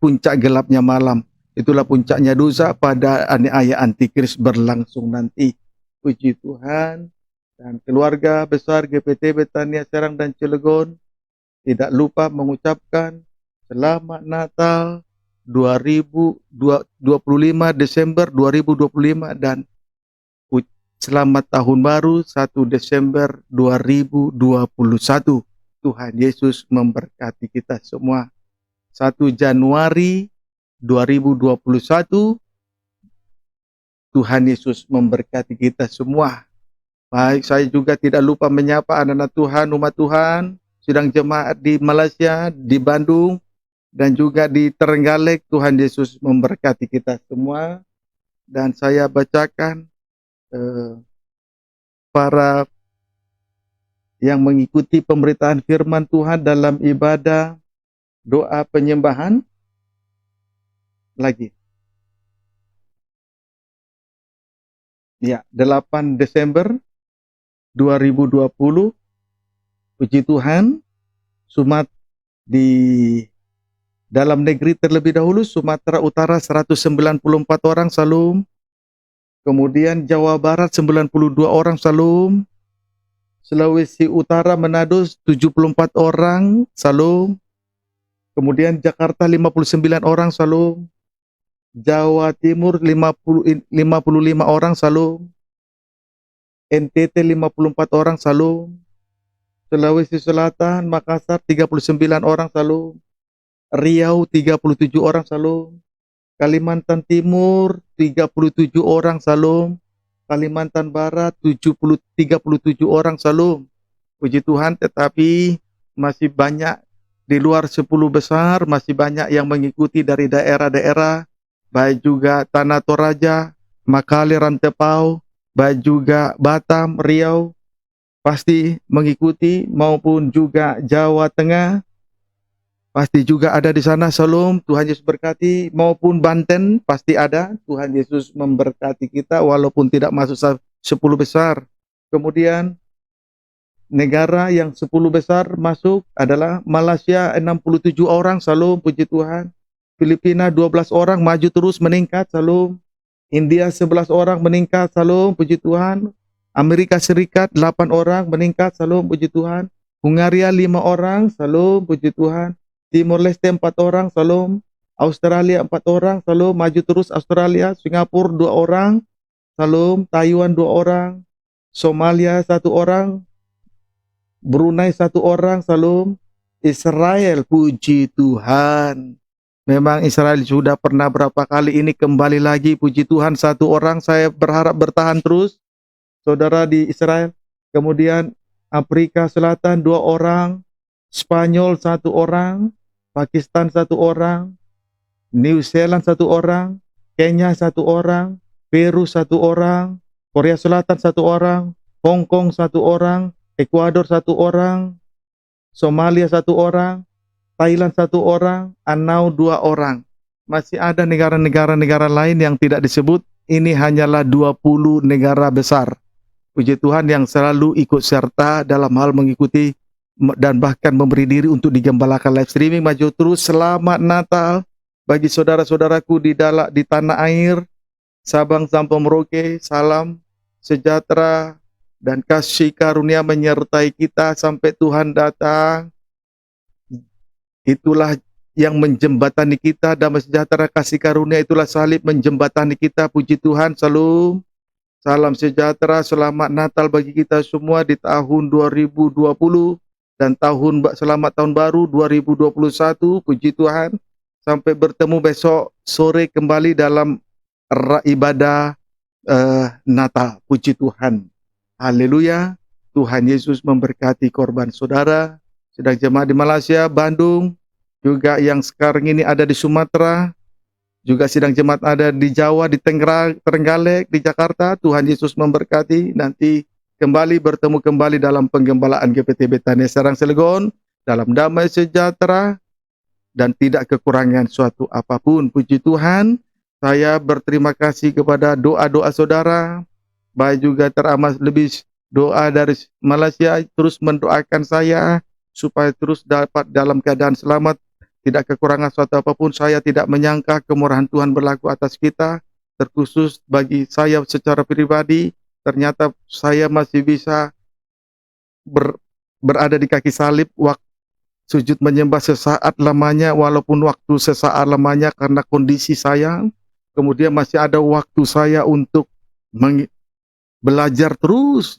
puncak gelapnya malam. Itulah puncaknya dosa pada aniaya antikris berlangsung nanti. Puji Tuhan. Dan keluarga besar GPT Betania Serang dan Cilegon tidak lupa mengucapkan Selamat Natal 25 Desember 2025 dan Selamat Tahun Baru 1 Desember 2021. Tuhan Yesus memberkati kita semua. 1 Januari 2021, Tuhan Yesus memberkati kita semua. Baik, saya juga tidak lupa menyapa anak-anak Tuhan, umat Tuhan, sidang jemaat di Malaysia, di Bandung, dan juga di Trenggalek. Tuhan Yesus memberkati kita semua. Dan saya bacakan para yang mengikuti pemberitaan firman Tuhan dalam ibadah doa penyembahan lagi. Ya, 8 Desember 2020 Puji Tuhan, di dalam negeri terlebih dahulu, Sumatera Utara 194 orang, salam. Kemudian Jawa Barat 92 orang, salam. Sulawesi Utara Manado 74 orang, salam. Kemudian Jakarta 59 orang, salam. Jawa Timur 55 orang, salam. NTT 54 orang, salam. Sulawesi Selatan, Makassar 39 orang, salam. Riau 37 orang, salam. Kalimantan Timur 37 orang, salam. Kalimantan Barat 37 orang, salam. Puji Tuhan, tetapi masih banyak di luar 10 besar, masih banyak yang mengikuti dari daerah-daerah, baik juga Tanah Toraja, Makale, Rantepau, baik juga Batam, Riau, pasti mengikuti, maupun juga Jawa Tengah, pasti juga ada di sana, salam. Tuhan Yesus berkati. Maupun Banten, pasti ada. Tuhan Yesus memberkati kita, walaupun tidak masuk 10 besar. Kemudian, negara yang 10 besar masuk adalah Malaysia 67 orang, salam, puji Tuhan. Filipina 12 orang, maju terus meningkat, salam. India 11 orang meningkat, salam, puji Tuhan. Amerika Serikat 8 orang meningkat, salam, puji Tuhan. Hungaria 5 orang, salam, puji Tuhan. Timor Leste 4 orang, salam. Australia 4 orang, salam. Maju terus Australia. Singapura 2 orang, salam. Taiwan 2 orang. Somalia 1 orang. Brunei 1 orang, salam. Israel, puji Tuhan. Memang Israel sudah pernah berapa kali, ini kembali lagi, puji Tuhan, 1 orang. Saya berharap bertahan terus, saudara di Israel. Kemudian Afrika Selatan 2 orang. Spanyol 1 orang. Pakistan 1 orang, New Zealand 1 orang, Kenya 1 orang, Peru 1 orang, Korea Selatan 1 orang, Hong Kong 1 orang, Ekuador 1 orang, Somalia 1 orang, Thailand 1 orang, Annau 2 orang. Masih ada negara-negara lain yang tidak disebut. Ini hanyalah 20 negara besar. Puji Tuhan yang selalu ikut serta dalam hal mengikuti dan bahkan memberi diri untuk digembalakan live streaming. Maju terus. Selamat Natal bagi saudara-saudaraku di tanah air, Sabang sampai Merauke. Salam sejahtera dan kasih karunia menyertai kita sampai Tuhan datang. Itulah yang menjembatani kita, damai sejahtera kasih karunia, itulah salib menjembatani kita. Puji Tuhan, salam. Salam sejahtera, selamat Natal bagi kita semua di tahun 2020. Dan selamat tahun baru 2021, puji Tuhan. Sampai bertemu besok sore kembali dalam ibadah Natal, puji Tuhan. Haleluya. Tuhan Yesus memberkati korban saudara, sedang jemaat di Malaysia, Bandung, juga yang sekarang ini ada di Sumatera, juga sidang jemaat ada di Jawa, di Trenggalek, di Jakarta. Tuhan Yesus memberkati. Nanti kembali bertemu kembali dalam penggembalaan GPT Betania Serang Cilegon dalam damai sejahtera dan tidak kekurangan suatu apapun. Puji Tuhan. Saya berterima kasih kepada doa-doa saudara, baik juga teramat lebih doa dari Malaysia terus mendoakan saya supaya terus dapat dalam keadaan selamat, tidak kekurangan suatu apapun. Saya tidak menyangka kemurahan Tuhan berlaku atas kita, terkhusus bagi saya secara pribadi. Ternyata saya masih bisa berada di kaki salib, waktu sujud menyembah sesaat lamanya, walaupun waktu sesaat lamanya karena kondisi saya. Kemudian masih ada waktu saya untuk belajar terus,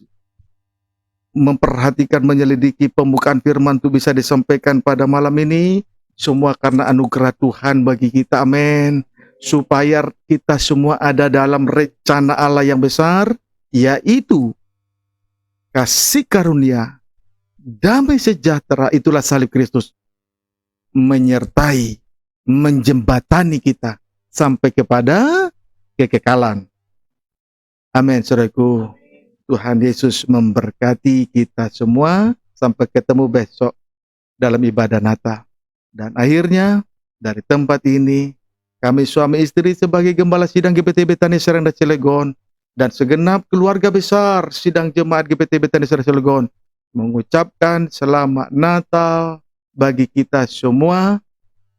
memperhatikan, menyelidiki pembukaan firman itu bisa disampaikan pada malam ini. Semua karena anugerah Tuhan bagi kita, amin. Supaya kita semua ada dalam rencana Allah yang besar, yaitu kasih karunia, damai sejahtera, itulah salib Kristus, menyertai, menjembatani kita sampai kepada kekekalan. Amin, saudaraku. Tuhan Yesus memberkati kita semua. Sampai ketemu besok dalam ibadah Natal. Dan akhirnya, dari tempat ini, kami suami istri sebagai gembala sidang GPT Betania Serang dan Cilegon, dan segenap keluarga besar sidang jemaat GPT Betania Serang Cilegon, mengucapkan selamat Natal bagi kita semua.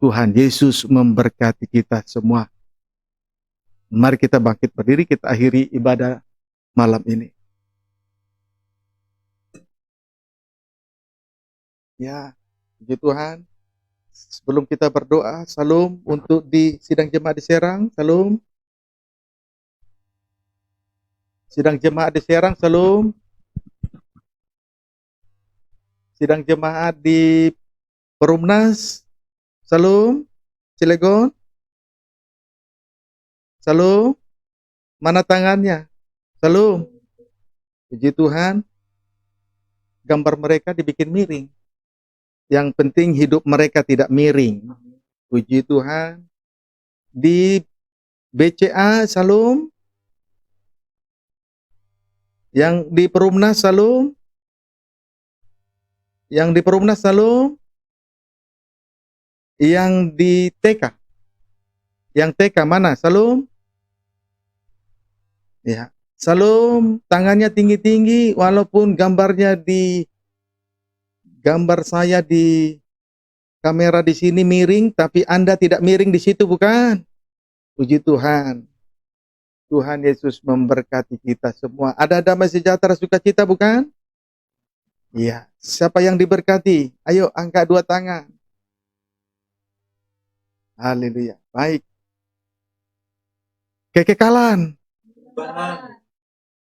Tuhan Yesus memberkati kita semua. Mari kita bangkit berdiri, kita akhiri ibadah malam ini. Ya, puji Tuhan. Sebelum kita berdoa, salam untuk di sidang jemaat di Serang, salam. Sidang jemaat di Serang, salam. Sidang jemaat di Perumnas, salam. Cilegon, salam. Mana tangannya? Salam. Puji Tuhan. Gambar mereka dibikin miring. Yang penting hidup mereka tidak miring. Puji Tuhan. Di BCA, salam. Yang di Perumnas, salam. Yang di Perumnas, salam. Yang di TK. Yang TK mana? Salam. Ya. Salam. Tangannya tinggi-tinggi walaupun gambarnya di gambar saya di kamera di sini miring, tapi Anda tidak miring di situ, bukan? Puji Tuhan. Tuhan Yesus memberkati kita semua. Ada damai sejahtera sukacita, bukan? Iya. Siapa yang diberkati? Ayo angkat dua tangan. Haleluya. Baik. Kekekalan.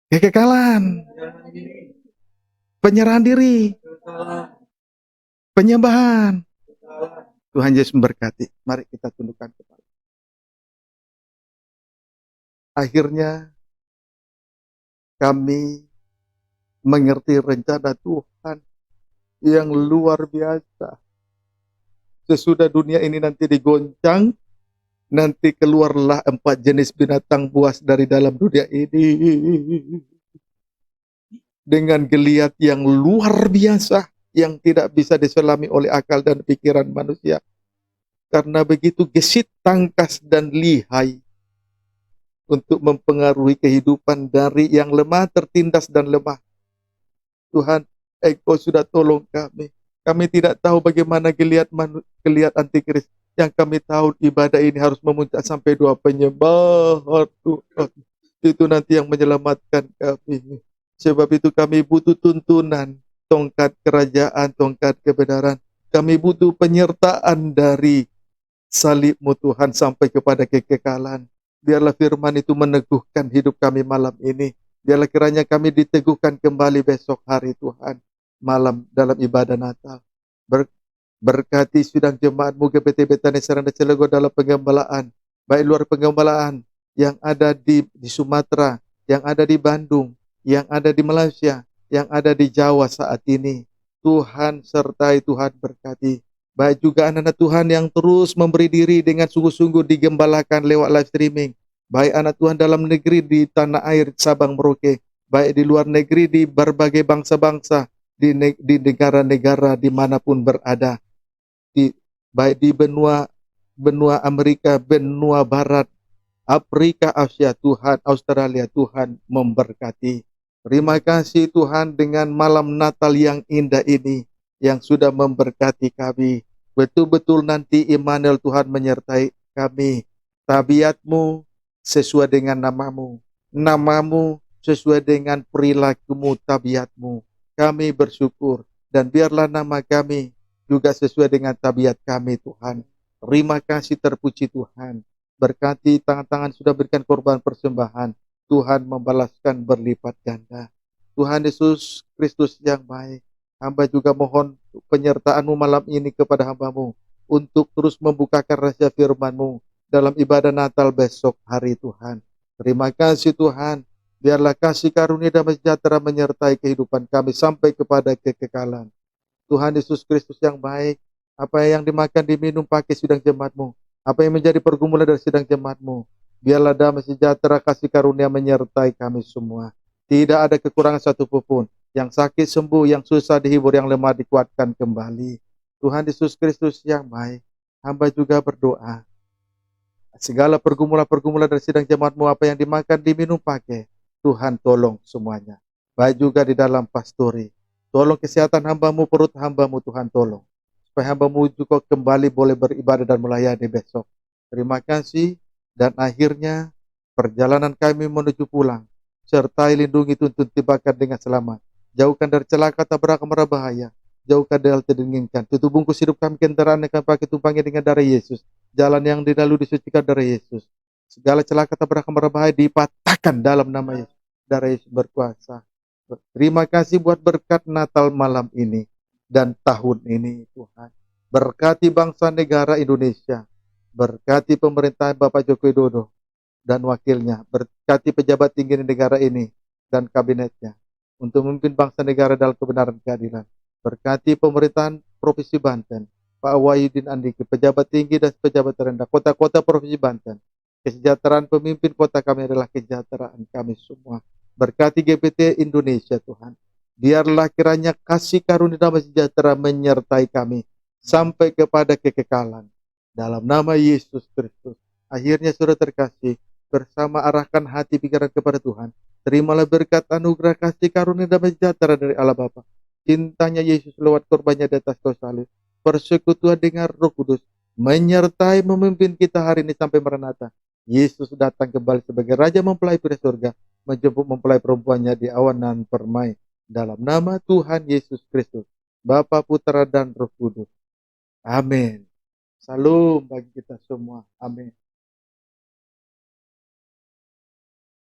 Kekekalan. Penyerahan diri. Penyembahan. Tuhan Yesus memberkati. Mari kita tundukkan kepala. Akhirnya kami mengerti rencana Tuhan yang luar biasa. Sesudah dunia ini nanti digoncang, nanti keluarlah 4 jenis binatang buas dari dalam dunia ini. Dengan geliat yang luar biasa, yang tidak bisa diselami oleh akal dan pikiran manusia. Karena begitu gesit, tangkas, dan lihai untuk mempengaruhi kehidupan dari yang lemah, tertindas, dan lemah. Tuhan, Engkau sudah tolong kami. Kami tidak tahu bagaimana geliat antikris. Yang kami tahu ibadah ini harus memuncak sampai 2 penyembahan Tuhan. Itu nanti yang menyelamatkan kami. Sebab itu kami butuh tuntunan. Tongkat kerajaan, tongkat kebenaran. Kami butuh penyertaan dari salib-Mu Tuhan sampai kepada kekekalan. Biarlah firman itu meneguhkan hidup kami malam ini. Biarlah kiranya kami diteguhkan kembali besok hari Tuhan. Malam dalam ibadah Natal. Berkati sidang jemaat-Mu GPT Betani Serang dan Cilegon dalam penggembalaan. Baik luar penggembalaan yang ada di Sumatera, yang ada di Bandung, yang ada di Malaysia, yang ada di Jawa saat ini. Tuhan sertai, Tuhan berkati. Baik juga anak-anak Tuhan yang terus memberi diri dengan sungguh-sungguh digembalakan lewat live streaming. Baik anak Tuhan dalam negeri di tanah air Sabang Merauke. Baik di luar negeri di berbagai bangsa-bangsa. Di negara-negara dimanapun berada. Baik di benua Amerika, benua Barat, Afrika, Asia, Tuhan, Australia, Tuhan memberkati. Terima kasih Tuhan dengan malam Natal yang indah ini yang sudah memberkati kami. Betul-betul nanti Immanuel Tuhan menyertai kami. Tabiat-Mu sesuai dengan nama-Mu. Nama-Mu sesuai dengan perilaku-Mu, tabiat-Mu. Kami bersyukur dan biarlah nama kami juga sesuai dengan tabiat kami Tuhan. Terima kasih terpuji Tuhan. Berkati tangan-tangan sudah berikan korban persembahan. Tuhan membalaskan berlipat ganda. Tuhan Yesus Kristus yang baik, hamba juga mohon penyertaan-Mu malam ini kepada hamba-Mu untuk terus membukakan rahasia firman-Mu dalam ibadah Natal besok hari Tuhan. Terima kasih Tuhan, biarlah kasih karunia dan sejahtera menyertai kehidupan kami sampai kepada kekekalan. Tuhan Yesus Kristus yang baik, apa yang dimakan diminum pakai sidang jemaat-Mu, apa yang menjadi pergumulan dari sidang jemaat-Mu, biarlah damai sejahtera kasih karunia menyertai kami semua. Tidak ada kekurangan satupun. Yang sakit sembuh, yang susah dihibur, yang lemah dikuatkan kembali. Tuhan Yesus Kristus yang baik, hamba juga berdoa. Segala pergumulan-pergumulan dari sidang jemaat-Mu, apa yang dimakan diminum pakai, Tuhan tolong semuanya. Baik juga di dalam pastori. Tolong kesehatan hamba-Mu, perut hamba-Mu Tuhan, tolong. Supaya hamba-Mu juga kembali boleh beribadah dan melayani besok. Terima kasih. Dan akhirnya perjalanan kami menuju pulang. Sertai lindungi, tuntun tibakan dengan selamat. Jauhkan dari celaka, tabrak, mara bahaya. Jauhkan dari hal tidak diinginkan. Tutup bungkus hidup kami, kendaraan yang kami pakai tumpangi dengan darah Yesus. Jalan yang dilalui disucikan darah Yesus. Segala celaka, tabrak, mara bahaya dipatahkan dalam nama Yesus. Darah Yesus berkuasa. Terima kasih buat berkat Natal malam ini dan tahun ini Tuhan. Berkati bangsa negara Indonesia. Berkati pemerintahan Bapak Joko Widodo dan wakilnya. Berkati pejabat tinggi negara ini dan kabinetnya. Untuk memimpin bangsa negara dalam kebenaran keadilan. Berkati pemerintahan Provinsi Banten. Pak Wahyudin Andiki, pejabat tinggi dan pejabat terendah. Kota-kota Provinsi Banten. Kesejahteraan pemimpin kota kami adalah kesejahteraan kami semua. Berkati GPT Indonesia Tuhan. Biarlah kiranya kasih karunia damai sejahtera menyertai kami sampai kepada kekekalan. Dalam nama Yesus Kristus. Akhirnya saudara terkasih, bersama arahkan hati pikiran kepada Tuhan. Terimalah berkat anugerah kasih karunia damai sejahtera dari Allah Bapa. Cintanya Yesus lewat korbannya di atas kayu salib. Persekutuan dengan Roh Kudus menyertai memimpin kita hari ini sampai Maranatha. Yesus datang kembali sebagai Raja mempelai pria surga, menjemput mempelai perempuannya di awan nan permai. Dalam nama Tuhan Yesus Kristus, Bapa, Putra, dan Roh Kudus. Amin. Salam bagi kita semua. Amin.